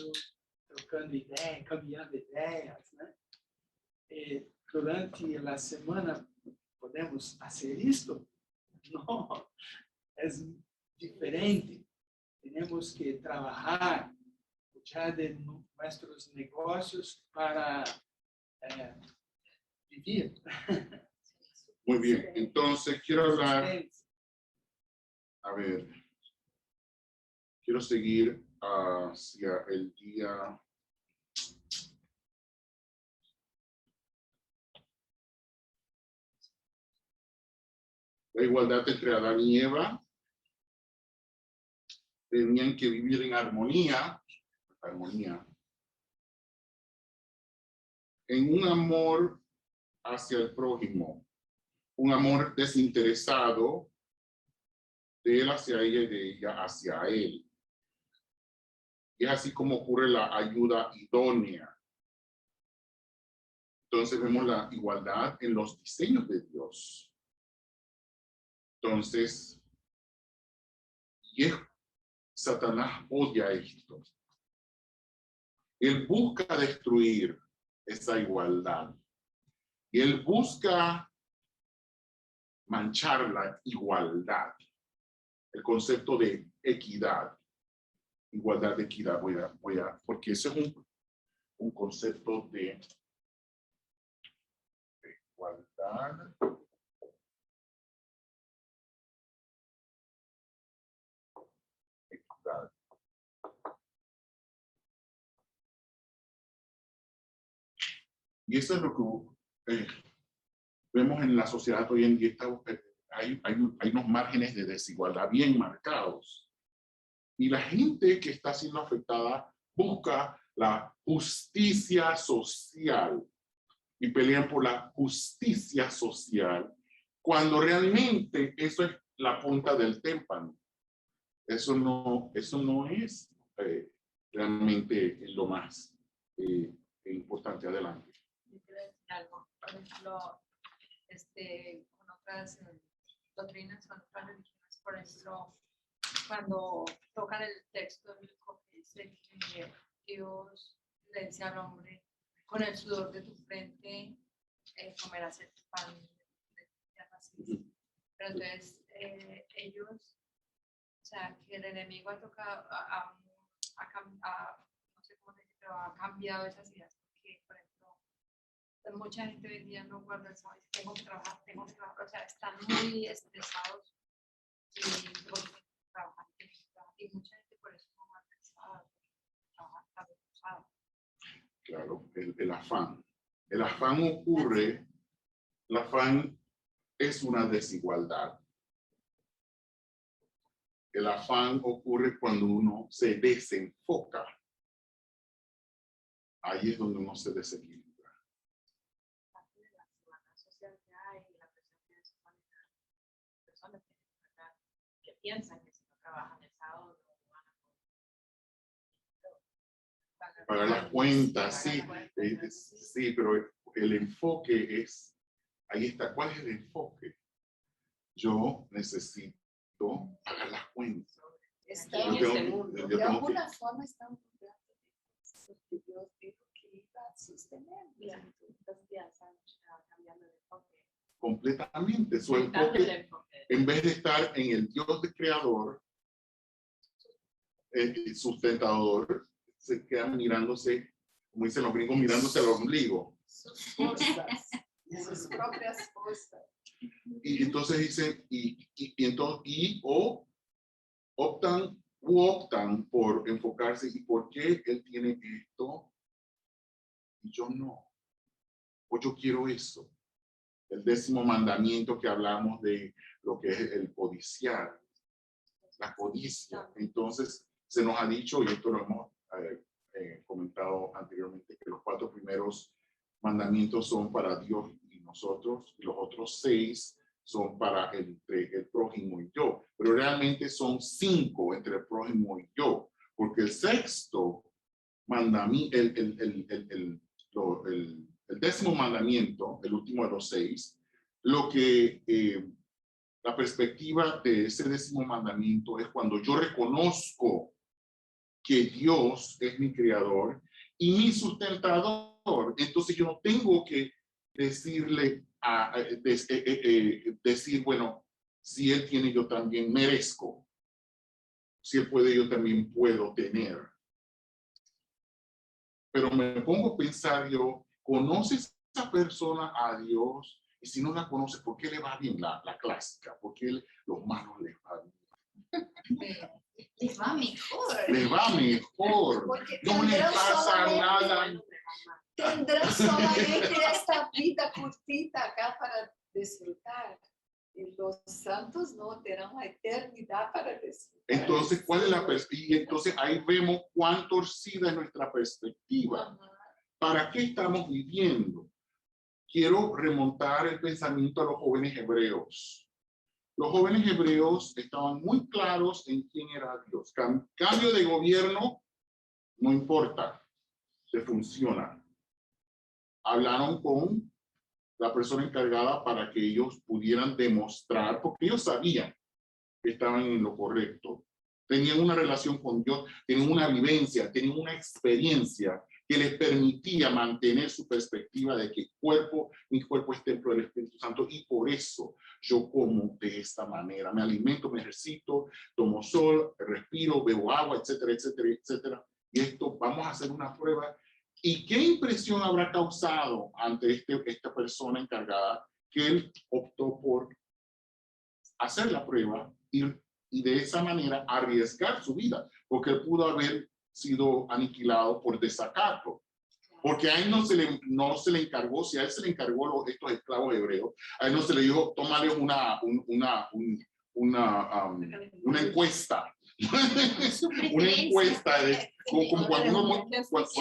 trocando ideas, cambiando ideas, ¿no? Durante la semana podemos hacer esto. No, es diferente. Tenemos que trabajar, cuidar de nuestros negocios para vivir. Muy bien. Entonces quiero hablar, a ver, quiero seguir hacia el día. La igualdad entre Adán y Eva. Tenían que vivir en armonía, en un amor hacia el prójimo, un amor desinteresado de él hacia ella y de ella hacia él. Y es así como ocurre la ayuda idónea. Entonces vemos la igualdad en los diseños de Dios. Entonces, Satanás odia esto. Él busca destruir esa igualdad. Y él busca manchar la igualdad. El concepto de equidad. Igualdad de equidad. Porque ese es un concepto de igualdad Y eso es lo que vemos en la sociedad hoy en día. Hay unos márgenes de desigualdad bien marcados. Y la gente que está siendo afectada busca la justicia social y pelean por la justicia social, cuando realmente eso es la punta del témpano. Eso no es realmente lo más importante. Adelante. Yo quiero decir algo. Por ejemplo, con otras doctrinas, con otras religiones, por ejemplo, cuando tocan el texto bíblico que dice que Dios le dice al hombre, con el sudor de tu frente comerás el pan de tierra. Pero entonces ellos, o sea, que el enemigo ha tocado, no sé cómo decir, pero ha cambiado esas ideas, porque, por ejemplo, mucha gente hoy en día no guarda el sábado, tengo que trabajar, o sea, están muy estresados y trabajar, y mucha gente por eso no guarda el sábado, trabajar tarde el sábado. Claro, el afán. El afán ocurre, el afán es una desigualdad. El afán ocurre cuando uno se desenfoca. Ahí es donde uno se desequilibra. Parte de la desigualdad social que hay y la percepción de desigualdad, personas que piensan que si no trabajan el sábado no van a Pagar las cuentas, sí, sí, pero el enfoque es, ahí está, ¿cuál es el enfoque? Yo necesito pagar las cuentas. Están, Yo tengo de que- alguna forma están jugando porque Dios dijo que iba a sostener. Entonces ya están cambiando de enfoque. completamente. Su enfoque, en vez de estar en el Dios de creador, el sustentador, se queda mirándose, como dicen los gringos, mirándose al ombligo. Sus fuerzas, sus propias fuerzas. Y entonces dicen, optan por enfocarse, ¿y por qué él tiene esto y yo no? O yo quiero eso. El 10º mandamiento que hablamos de lo que es el codiciar, la codicia. Entonces se nos ha dicho, y esto lo hemos comentado anteriormente, que los 4 primeros mandamientos son para Dios y nosotros, y los otros 6 son para entre el prójimo y yo, pero realmente son 5 entre el prójimo y yo, porque el 6º mandamiento, el 10º mandamiento, el último de los 6, lo que la perspectiva de ese 10º mandamiento es cuando yo reconozco que Dios es mi creador y mi sustentador. Entonces yo no tengo que decirle, decir, bueno, si él tiene, yo también merezco. Si él puede, yo también puedo tener. Pero me pongo a pensar yo, ¿conoce esa persona a Dios? Y si no la conoce, ¿por qué le va bien? La clásica, ¿por qué los malos les va bien? Les va mejor. Les va mejor. Porque No le tendrán pasa nada. Tendrán solamente esta vida cortita acá para disfrutar. Y los santos no tendrán la eternidad para disfrutar. Entonces, ¿cuál es la perspectiva? Y entonces ahí vemos cuán torcida es nuestra perspectiva. ¿Para qué estamos viviendo? Quiero remontar el pensamiento a los jóvenes hebreos. Los jóvenes hebreos estaban muy claros en quién era Dios. Cambio de gobierno, no importa, se funciona. Hablaron con la persona encargada para que ellos pudieran demostrar, porque ellos sabían que estaban en lo correcto. Tenían una relación con Dios, tenían una vivencia, tenían una experiencia que les permitía mantener su perspectiva de que mi cuerpo es templo del Espíritu Santo, y por eso yo como de esta manera, me alimento, me ejercito, tomo sol, respiro, bebo agua, etcétera, etcétera, etcétera. Y esto, vamos a hacer una prueba. ¿Y qué impresión habrá causado ante esta persona encargada que él optó por hacer la prueba y de esa manera arriesgar su vida? Porque él pudo haber sido aniquilado por desacato, Porque a él no se le encargó, si a él se le encargó estos esclavos hebreos, a él no se le dijo, tómale una encuesta. Su Una preferencia. encuesta de como cuando uno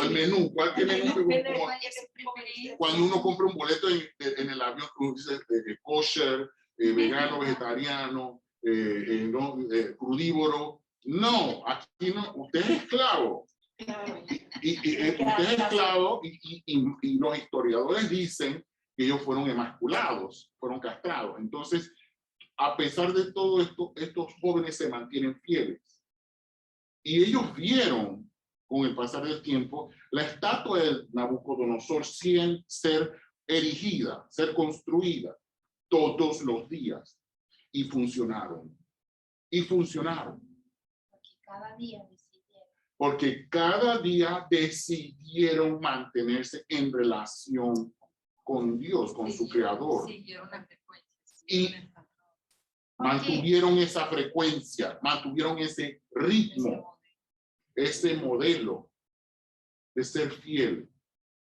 el menú, cualquier menú, ¿Cuál es su preferencia? cuando uno compra un boleto en el avión, dice kosher, vegano, vegetariano, crudívoro. No, aquí no, usted es esclavo. Y usted es esclavo y los historiadores dicen que ellos fueron emasculados, fueron castrados. Entonces, a pesar de todo esto, estos jóvenes se mantienen fieles. Y ellos vieron, con el pasar del tiempo, la estatua de Nabucodonosor ser erigida, ser construida todos los días. Y funcionaron. Y funcionaron. Porque cada día decidieron. Porque cada día decidieron mantenerse en relación con Dios, con su Creador. Siguieron la frecuencia. Y mantuvieron esa frecuencia, mantuvieron ese ritmo, ese modelo de ser fiel.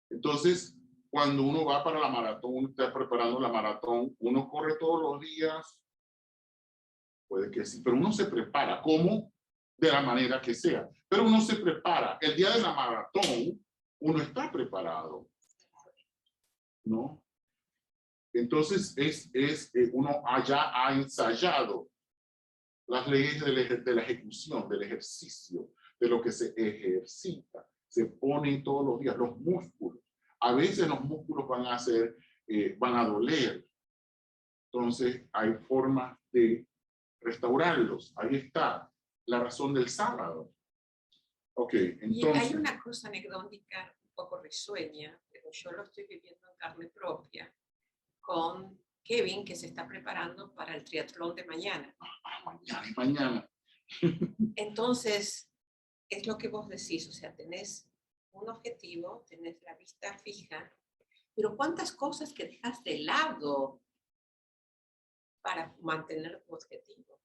Entonces, cuando uno va para la maratón, uno está preparando la maratón, uno corre todos los días, puede que sí, pero uno se prepara, ¿cómo? De la manera que sea, pero uno se prepara. El día de la maratón, uno está preparado, ¿no? Entonces, uno allá ha ensayado las leyes de la ejecución, del ejercicio, de lo que se ejercita, se pone todos los días, los músculos. A veces los músculos van a doler. Entonces, hay formas de restaurarlos. Ahí está la razón del sábado. Ok, entonces. Y hay una cosa anecdótica un poco risueña, pero yo lo estoy viviendo en carne propia, con Kevin, que se está preparando para el triatlón de mañana. Mañana. Entonces, es lo que vos decís, o sea, tenés un objetivo, tenés la vista fija, pero ¿cuántas cosas que dejas de lado para mantener tu objetivo?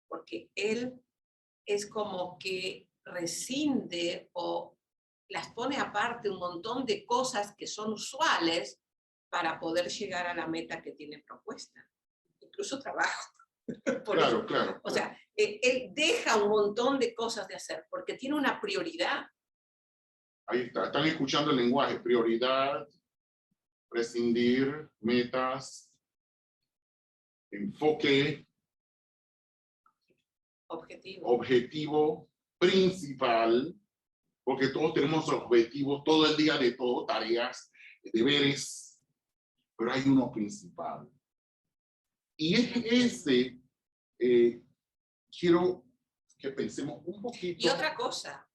Porque él es como que rescinde o las pone aparte un montón de cosas que son usuales para poder llegar a la meta que tiene propuesta. Incluso trabajo. Claro, claro. O sea, él deja un montón de cosas de hacer porque tiene una prioridad. Ahí está. Están escuchando el lenguaje. Prioridad, prescindir, metas, enfoque, objetivo principal, porque todos tenemos objetivos todo el día de todo, tareas, deberes, pero hay uno principal. Y es ese, quiero que pensemos un poquito. Y otra cosa,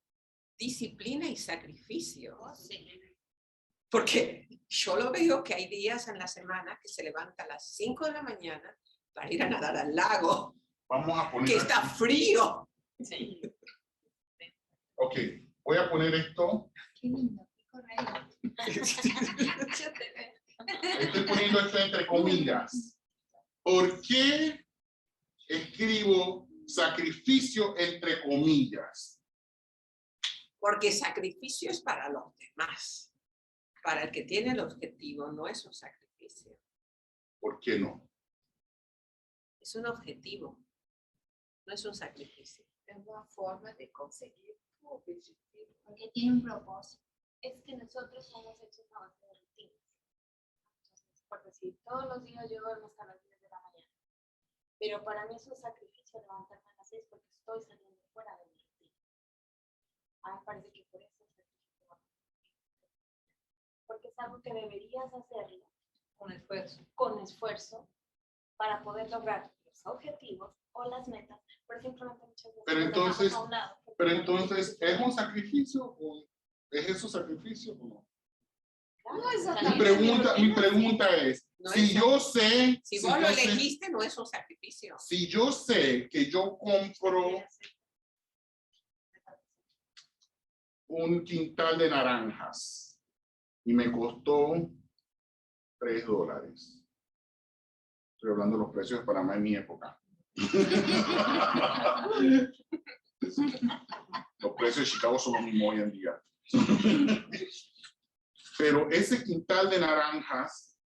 disciplina y sacrificio. Porque yo lo veo que hay días en la semana que se levanta a las 5 de la mañana para ir a nadar al lago. Vamos a poner que está frío. Sí. Ok, voy a poner esto. Qué lindo, qué correcto. Estoy poniendo esto entre comillas. ¿Por qué escribo sacrificio entre comillas? Porque sacrificio es para los demás. Para el que tiene el objetivo no es un sacrificio. ¿Por qué no? Es un objetivo. No es un sacrificio. Es una forma de conseguir tu objetivo. Porque tiene un propósito. Es que nosotros somos hechos a base de rutinas. Entonces, por decir, todos los días yo duermo hasta las 10 de la mañana. Pero para mí es un sacrificio levantarme a las 6 porque estoy saliendo fuera de mi rutina. A mí me parece que por eso es sacrificio. Porque es algo que deberías hacerlo con esfuerzo para poder lograr los objetivos o las metas. Por ejemplo, muchas veces pero entonces, ¿es un sacrificio o es eso sacrificio o no? No es Mi pregunta es, No si es yo sé... Si vos lo elegiste, no es un sacrificio. Si yo sé que yo compro un quintal de naranjas y me costó $3. Estoy hablando de los precios de Panamá en mi época. Los precios de Chicago son los mismos hoy en día. pero ese quintal de naranjas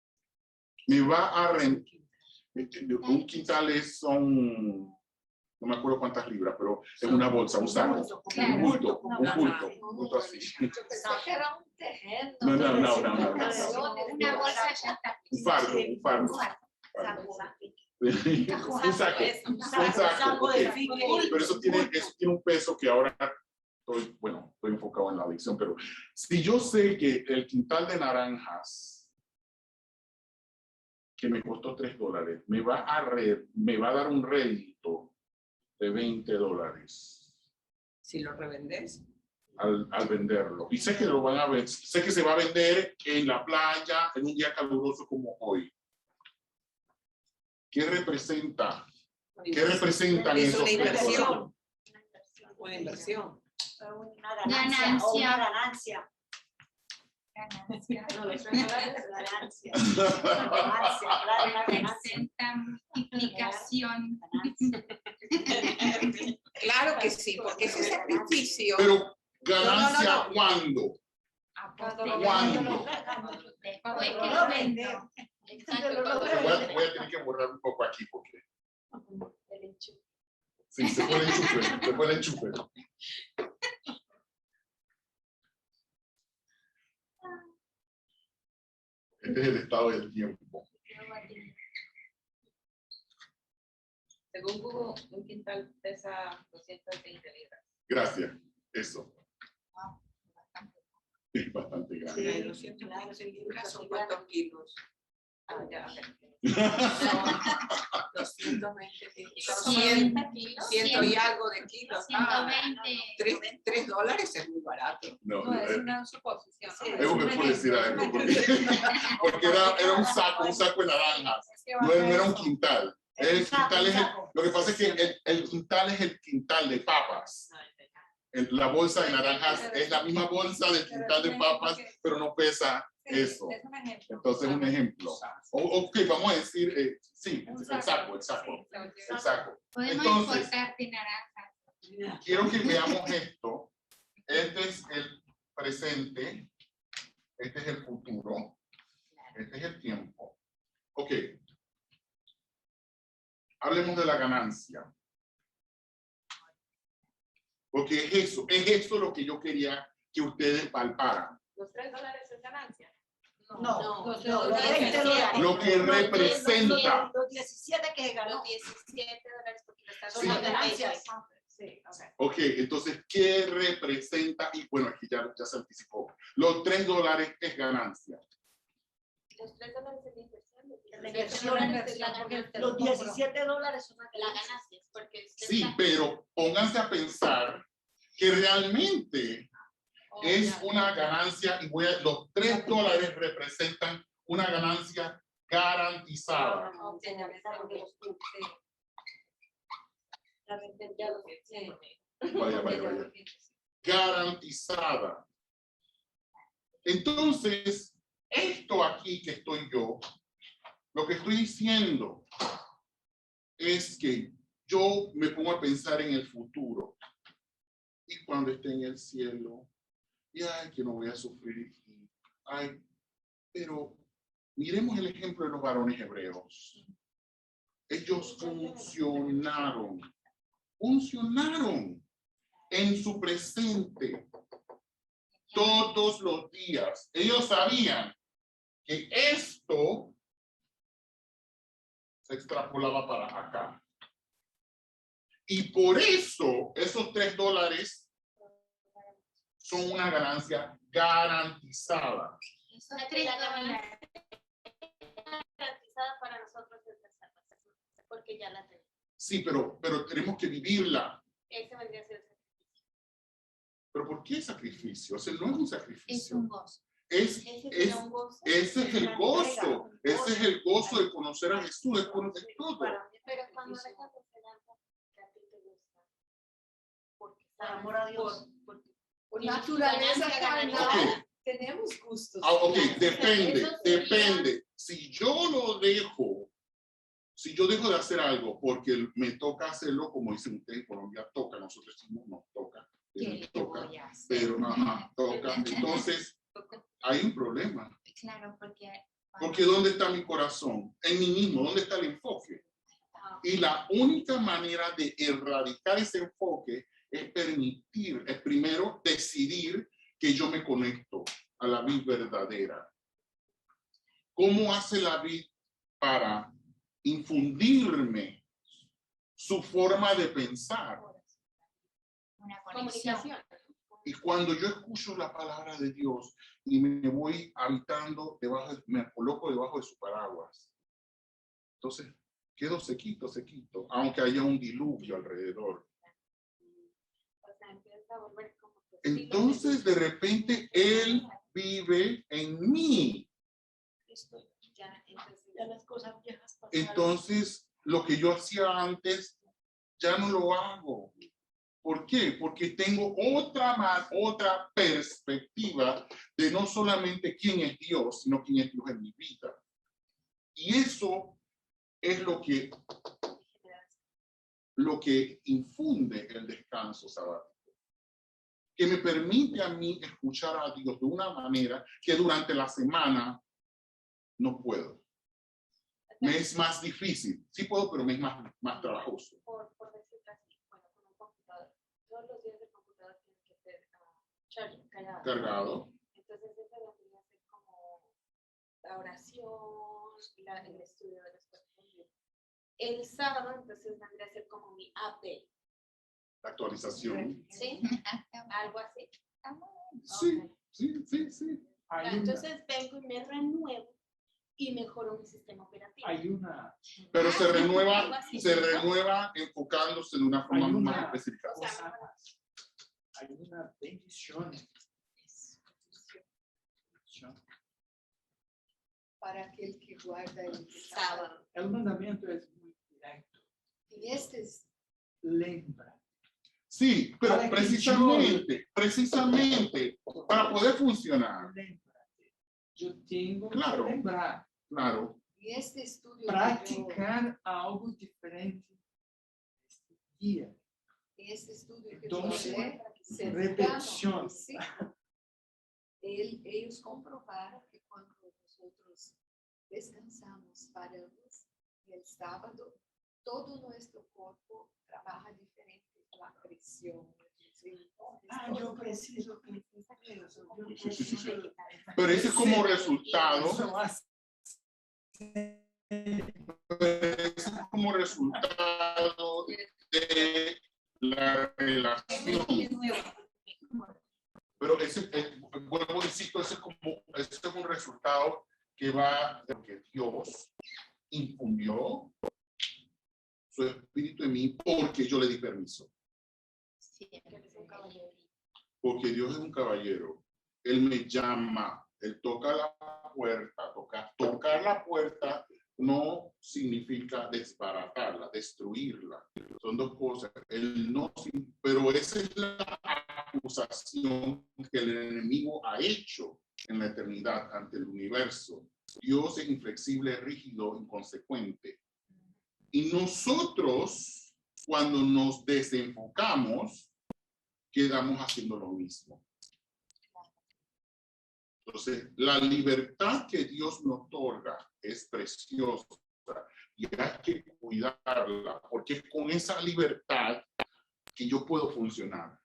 me va a rendir. Un quintal son, no me acuerdo cuántas libras, pero es una bolsa, un saco, un bulto así. Era un terreno. No. Una bolsa ya está. Un fardo. Un saco, ok. Pero eso tiene un peso que ahora estoy enfocado en la adicción, pero si yo sé que el quintal de naranjas que me costó $3 me va a dar un rédito de $20 Si lo revendes. al venderlo. Y sé que lo van a ver, sé que se va a vender en la playa en un día caluroso como hoy. ¿Qué representa? ¿Qué representan Es esos una $3? inversión. Una inversión. Una ganancia. O una ganancia. Ganancia. No, eso no es ganancia. Ganancia, claro, una ganancia. Representa multiplicación. Claro que sí, porque ese sacrificio. Pero ganancia, No. ¿cuándo? ¿Cuándo? Después que lo vendo. Voy a tener que borrar un poco aquí porque. Sí, se fue el enchufe. Este es el estado del tiempo. Según Google, un quintal pesa 220 libras. Gracias. Eso. Es bastante grande. Sí, 220 libras son ¿cuántos kilos? Ah, ya. Son 220 kilos. 100 y algo de kilos. 120. $3 es muy barato. No, es una suposición. es una curiosidad, porque era un saco de naranjas. No era un quintal. Lo que pasa es que el quintal es el quintal de papas. La bolsa de naranjas es la misma bolsa del quintal de papas, pero no pesa eso. Es un ejemplo. Entonces, un ejemplo. Ok, vamos a decir, sí, el saco. Podemos Entonces, importarte naranjas. quiero que veamos esto. Este es el presente, este es el futuro, este es el tiempo. Ok. Hablemos de la ganancia. Porque es eso lo que yo quería que ustedes palparan. ¿Los $3 es ganancia? No, los $20. Lo que representa. Los 17 que ganó. Los $17 porque lo estás Sí. Son ganancias. Sí, o sea. Ok, entonces, ¿qué representa? Y bueno, aquí ya se anticipó. Los $3 es ganancia. Los $3 es la inversión. La inversión es la ganancia. Los $17 son La ganancia, porque usted Sí, está- pero pónganse a pensar que realmente es una ganancia y los $3 representan una ganancia garantizada. Vaya. Garantizada. Entonces, esto aquí que estoy yo, lo que estoy diciendo es que yo me pongo a pensar en el futuro. Y cuando esté en el cielo, y ay, que no voy a sufrir. Y, ay, pero miremos el ejemplo de los varones hebreos. Ellos funcionaron en su presente todos los días. Ellos sabían que esto se extrapolaba para acá. Y por eso esos $3 son una ganancia garantizada. Esos $3. garantizada para nosotros es la salvación, porque ya la tenemos. Sí, pero tenemos que vivirla. Ese vendría a ser el sacrificio. ¿Pero por qué sacrificio? O sea, no es un Es sacrificio. un gozo. Ese es el gozo. Ese es el gozo de conocer a Jesús, de conocer todo. Pero cuando dejas de hacer algo que a ti te gusta, porque Por amor a Dios. Por naturaleza carnal, Ok. tenemos gustos. Ok, depende, Eso sería- depende. Si yo dejo de hacer algo porque me toca hacerlo, como dicen ustedes en Colombia, toca, nosotros decimos nos toca, ¿Qué le toca, voy a hacer? pero toca. Entonces, hay un problema. Claro, porque Porque ¿dónde está mi corazón? En mí mismo, ¿dónde está el enfoque? Y la única manera de erradicar ese enfoque es permitir, es primero decidir que yo me conecto a la vid verdadera. ¿Cómo hace la vid para infundirme su forma de pensar? una conexión. Y cuando yo escucho la palabra de Dios y me voy habitando debajo, me coloco debajo de su paraguas, entonces quedo sequito, aunque haya un diluvio alrededor. Entonces de repente Él vive en mí. Ya las cosas viejas pasaron. Entonces lo que yo hacía antes ya no lo hago. ¿Por qué? Porque tengo otra perspectiva de no solamente quién es Dios, sino quién es Dios en mi vida. Y eso es lo que infunde el descanso sabático, que me permite a mí escuchar a Dios de una manera que durante la semana no puedo. Me es más difícil. Sí puedo, pero me es más trabajoso. Por decirlo así, bueno, con un computador. Todos los días el computador tiene que ser cargado. Entonces esa vendría a ser como la oración, el estudio de las cosas. El sábado entonces vendría a ser como mi AP. La actualización. ¿Sí? Algo así. Sí. Entonces vengo y me renuevo y mejoro mi sistema operativo. Pero se renueva enfocándose de una forma más específica. Hay una bendición. Para aquel que guarda el Sábado. El mandamiento es muy directo. Y este es Lembra. Sí, pero Para que precisamente, para poder funcionar. Lémbrate. Yo tengo Claro. que lembrar. Claro. y este estudio Praticar algo diferente este día. este estudio que Entonces, yo repetición. sí, ellos comprobaron que cuando nosotros descansamos, paramos el sábado, todo nuestro cuerpo trabaja diferente, la presión. Yo preciso que eso. Sí. Pero ese es como resultado. Es como resultado de la relación. Pero vuelvo, insisto, ese es un resultado que va de que Dios infundió su espíritu en mí porque yo le di permiso. Porque Dios es un caballero. Él me llama, Él toca la puerta. Tocar la puerta no significa desbaratarla, destruirla. Son dos cosas. Pero esa es la acusación que el enemigo ha hecho en la eternidad ante el universo. Dios es inflexible, rígido, inconsecuente. Y nosotros, cuando nos desenfocamos, quedamos haciendo lo mismo. Entonces, la libertad que Dios nos otorga es preciosa y hay que cuidarla, porque es con esa libertad que yo puedo funcionar.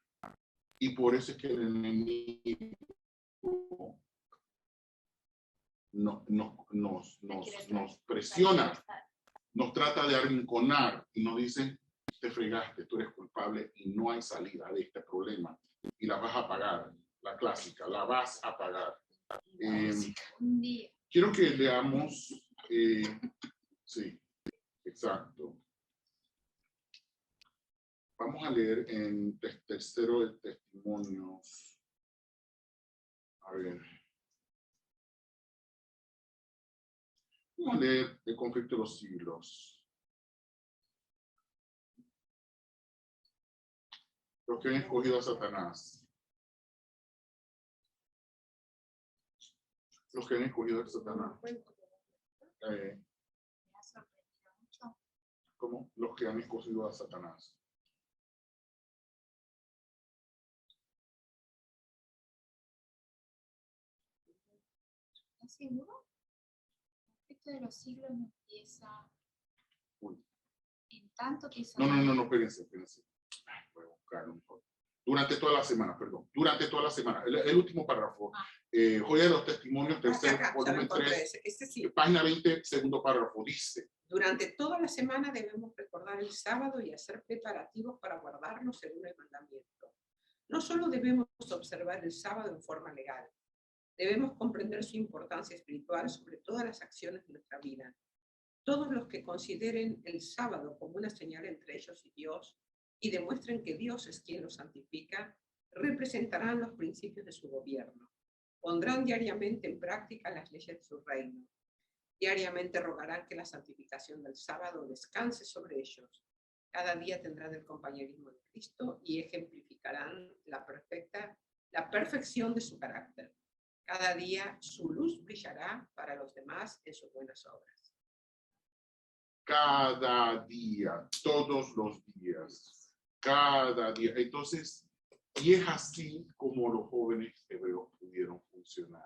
Y por eso es que el enemigo nos presiona, nos trata de arrinconar y nos dice: te fregaste, tú eres culpable y no hay salida de este problema. Y la vas a pagar, la clásica, la vas a pagar. Quiero que leamos, sí, exacto. Vamos a leer en tercero de Testimonios. A ver. Vamos a leer el conflicto de los siglos. Los que han escogido a Satanás. Los que han escogido a Satanás. ¿Cómo? Los que han escogido a Satanás. seguro? El conflicto de los siglos no empieza Uy. en tanto que No, espérense. Ay, voy a buscarlo mejor. Durante toda la semana, perdón. Durante toda la semana. El último párrafo. Joya de los Testimonios, tercer Acá, ya lo volumen encontré 3, ese sí. página 20, segundo párrafo. Dice, Durante toda la semana debemos recordar el sábado y hacer preparativos para guardarlo según el mandamiento. No solo debemos observar el sábado en forma legal, debemos comprender su importancia espiritual sobre todas las acciones de nuestra vida. Todos los que consideren el sábado como una señal entre ellos y Dios y demuestren que Dios es quien los santifica, representarán los principios de su gobierno. Pondrán diariamente en práctica las leyes de su reino. Diariamente rogarán que la santificación del sábado descanse sobre ellos. Cada día tendrán el compañerismo de Cristo y ejemplificarán la perfección de su carácter. Cada día su luz brillará para los demás en sus buenas obras. cada día, todos los días, cada día. Entonces, y es así como los jóvenes hebreos pudieron funcionar.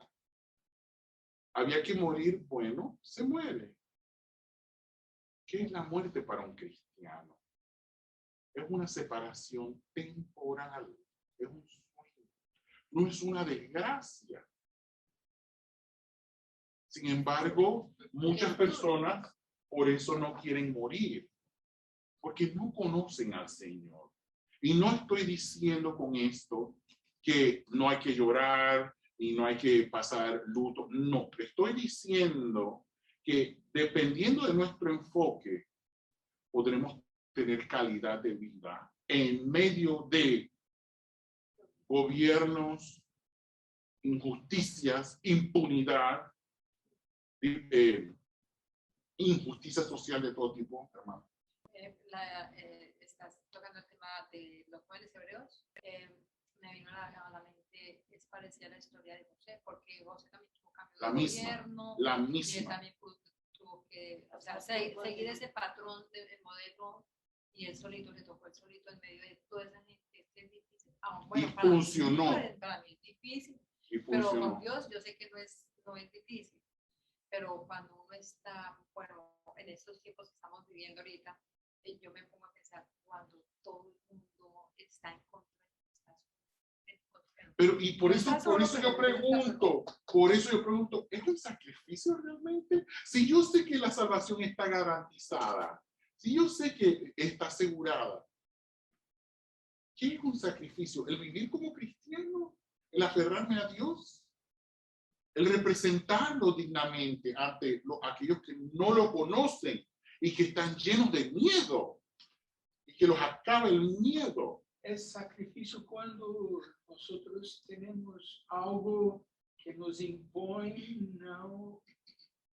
Había que morir, bueno, se muere. ¿Qué es la muerte para un cristiano? Es una separación temporal, es un sueño, no es una desgracia. Sin embargo, muchas personas por eso no quieren morir, porque no conocen al Señor. Y no estoy diciendo con esto que no hay que llorar y no hay que pasar luto. No, estoy diciendo que dependiendo de nuestro enfoque, podremos tener calidad de vida en medio de gobiernos, injusticias, impunidad, injusticia social de todo tipo, hermano. Estás tocando el tema de los jóvenes hebreos. Me vino a la mente, es parecida a la historia de José, porque José también tuvo cambio de gobierno. La Y él misma. también tuvo que, o sea, seguir ese patrón del modelo, y él solito le tocó, él solito en medio de toda esa gente. Es difícil. Bueno, Y funcionó. Para mí es difícil, Y pero funcionó. con Dios yo sé que no es difícil. Pero cuando uno está, bueno, en estos tiempos que estamos viviendo ahorita, yo me pongo a pensar cuando todo el mundo está en contra de nuestras cosas. Pero y por eso yo pregunto, ¿es un sacrificio realmente? Si yo sé que la salvación está garantizada, si yo sé que está asegurada, ¿qué es un sacrificio? ¿El vivir como cristiano? ¿El aferrarme a Dios? El representarlo dignamente ante aquellos que no lo conocen y que están llenos de miedo y que los acaba el miedo. Es sacrificio cuando nosotros tenemos algo que nos impone no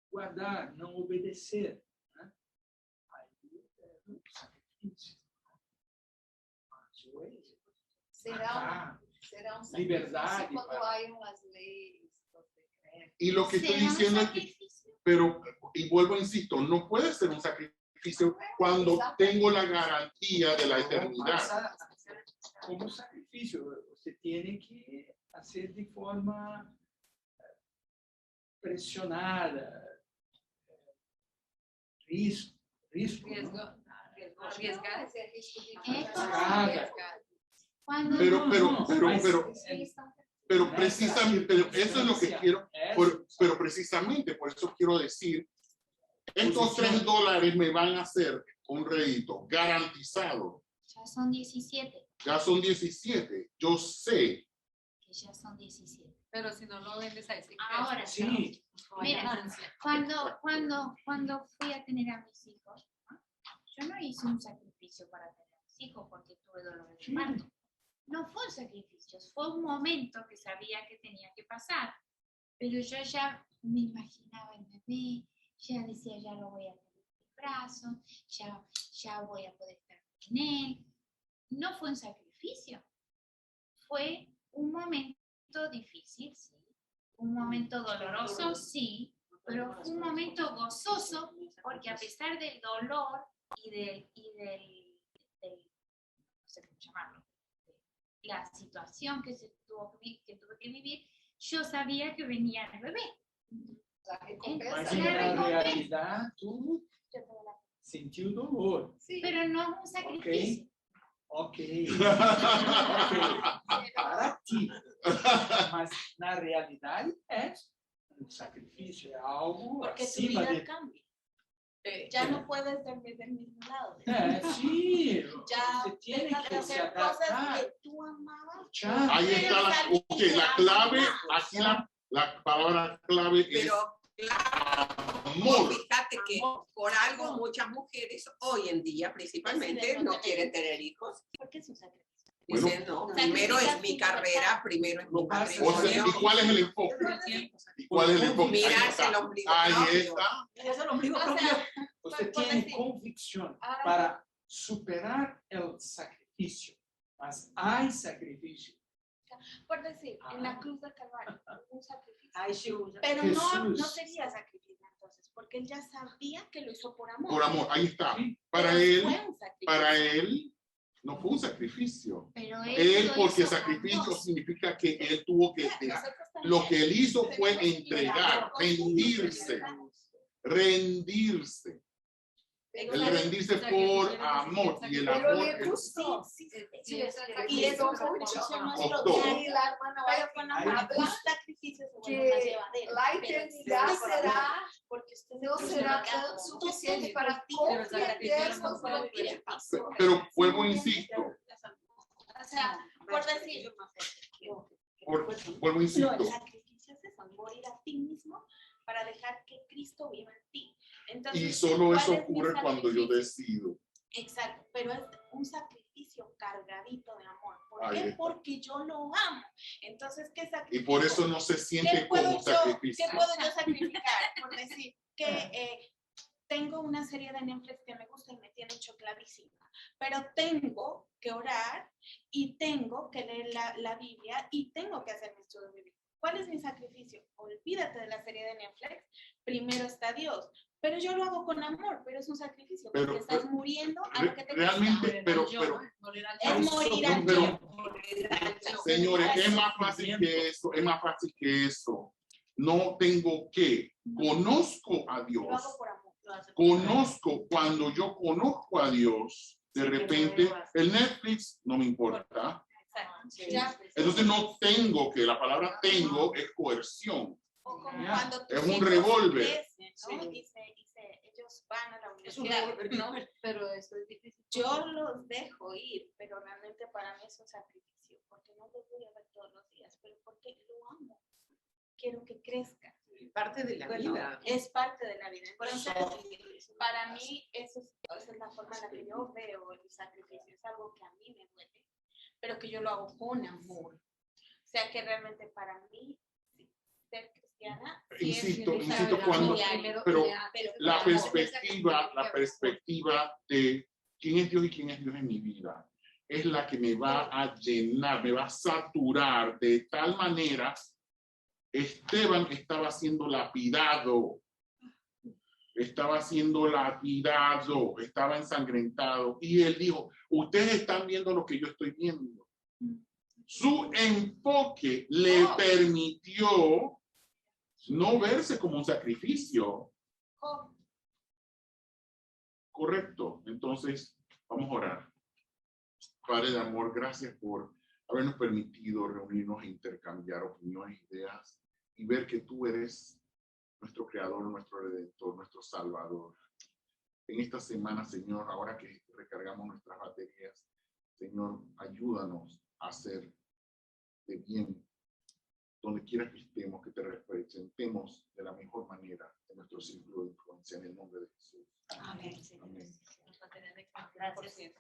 guardar, no obedecer. Ahí es un sacrificio. Será un Liberdad sacrificio cuando para- hay unas leyes, los decretos. Y lo que estoy ¿Será un diciendo es que, sacrificio? pero, y vuelvo, insisto, no puede ser un sacrificio cuando tengo la garantía de la eternidad. Como sacrificio, usted tiene que hacer de forma presionada, risco, Arriesgar. Cuando Pero precisamente, pero eso es lo que quiero, pero precisamente por eso quiero decir, estos $3 me van a hacer un rédito garantizado. ya son 17, Ya son 17. Yo sé. que ya son 17. Pero si no lo vendes ahí, sí. Ahora, sí, mira, cuando fui a tener a mis hijos, ¿no? Yo no hice un sacrificio para tener a mis hijos porque tuve dolores de parto. No fue un sacrificio, fue un momento que sabía que tenía que pasar. Pero yo ya me imaginaba el bebé, ya decía, ya lo voy a tener en mis brazos, ya voy a poder estar con él. No fue un sacrificio, fue un momento difícil, sí. Un momento doloroso, sí, pero fue un momento gozoso porque a pesar del dolor y del no sé cómo llamarlo, la situación que tuve que vivir, yo sabía que venía el bebé. La Mas recompensa. na realidade, tu sentiu dolor. Sí. Pero no es un sacrificio. Ok. Para ti. Mas na realidade é um sacrifício, é algo Porque tu acima vida de... cambia. Ya no puedes dormir del mismo lado. Sí, Ya se tiene dejas de que se hacer cosas adaptar. que tú amabas. Ya. Ahí está la clave, aquí la palabra clave es Pero claro, amor. fíjate que por algo muchas mujeres hoy en día principalmente no quieren tener hijos. Porque es un sacrificio. Bueno, Dicen, no, primero es mi carrera, primero es mi O sea, matrimonio. ¿y cuál es el enfoque? ¿Y cuál es el enfoque? Ahí Mirarse el está. ombligo Ahí propio. está. Es el ombligo O propio. sea, Você por tem decir, convicção ahora para superar o sacrifício, mas há sacrifício. por decir, en la cruz del Calvario, un sacrificio. Ay, sí, usa. Pero Jesús. no sería sacrificio entonces, porque él ya sabía que lo hizo por amor. Por amor, ahí está. Sí. Para Pero él, fue un sacrificio. para él, no fue un sacrificio. Pero Él, lo porque hizo sacrificio amor. significa que él tuvo que dejar. Nosotros también Lo que él hizo fue tenemos que entregar, llegar con rendirse, rendirse. El Exacto. rendirse por amor y el Pero amor le es gustó. Y es un sacrificio nuestro Optó. diario, la hermana, pero con amor, Habla un sacrificio se vuelve más Que llevadero. la pero eternidad sí, será, porque usted no será tan suficiente para comprendernos lo que pasó. Pero vuelvo e insisto, O sea, por decir, vuelvo e no, insisto, el sacrificio es eso, morir a ti mismo para dejar que Cristo viva en ti. Entonces, y solo ¿cuál eso es mi ocurre cuando yo sacrificio? decido. Exacto, pero es un sacrificio cargadito de amor. ¿Por Ahí qué? está. Porque yo lo amo. Entonces, ¿qué Y sacrificio? por eso no se ¿Qué siente puedo como sacrificio. ¿Qué puedo yo sacrificar? Por decir que tengo una serie de Netflix que me gusta y me tiene choclavísima, pero tengo que orar y tengo que leer la Biblia y tengo que hacer mi estudio bíblico. ¿Cuál es mi sacrificio? Olvídate de la serie de Netflix, primero está Dios. Pero yo lo hago con amor, pero es un sacrificio, porque Pero- estás muriendo a lo que te Realmente, gusta. pero, Es morir al pero- yo. señores, es más fácil que eso, es más fácil que eso. No tengo que, conozco a Lo Dios, hago por amor. conozco, cuando yo conozco a Dios, de repente el Netflix no me importa. Exacto. Ya. Entonces no tengo que, la palabra tengo es coerción. O como Ya. cuando tus Es un hijos revólver. crecen, ¿no? Ellos van a la Es un universidad, revólver, ¿no? Pero eso es difícil. Yo los dejo ir, pero realmente para mí es un sacrificio, porque no los voy a ver todos los días, pero porque lo amo. Quiero que crezca. Parte de la Bueno, vida. es parte de la vida. Entonces, para mí, esa es la forma en la que yo veo el sacrificio. Es algo que a mí me duele, pero que yo lo hago con amor. O sea, que realmente para mí, sí, ser cristiana, sí es Insisto, necesario cuando, diario, pero pero la con amor. perspectiva de quién es Dios y quién es Dios en mi vida es la que me va a llenar, me va a saturar de tal manera. Esteban estaba siendo lapidado, estaba ensangrentado, y él dijo, ustedes están viendo lo que yo estoy viendo. Su enfoque le permitió no verse como un sacrificio. Correcto. Entonces, vamos a orar. Padre de amor, gracias por habernos permitido reunirnos e intercambiar opiniones, ideas y ver que tú eres nuestro creador, nuestro redentor, nuestro salvador. En esta semana, Señor, ahora que recargamos nuestras baterías, Señor, ayúdanos a hacer de bien donde quiera que estemos, que te representemos de la mejor manera en nuestro círculo de influencia, en el nombre de Jesús. Amén. Amén. Gracias.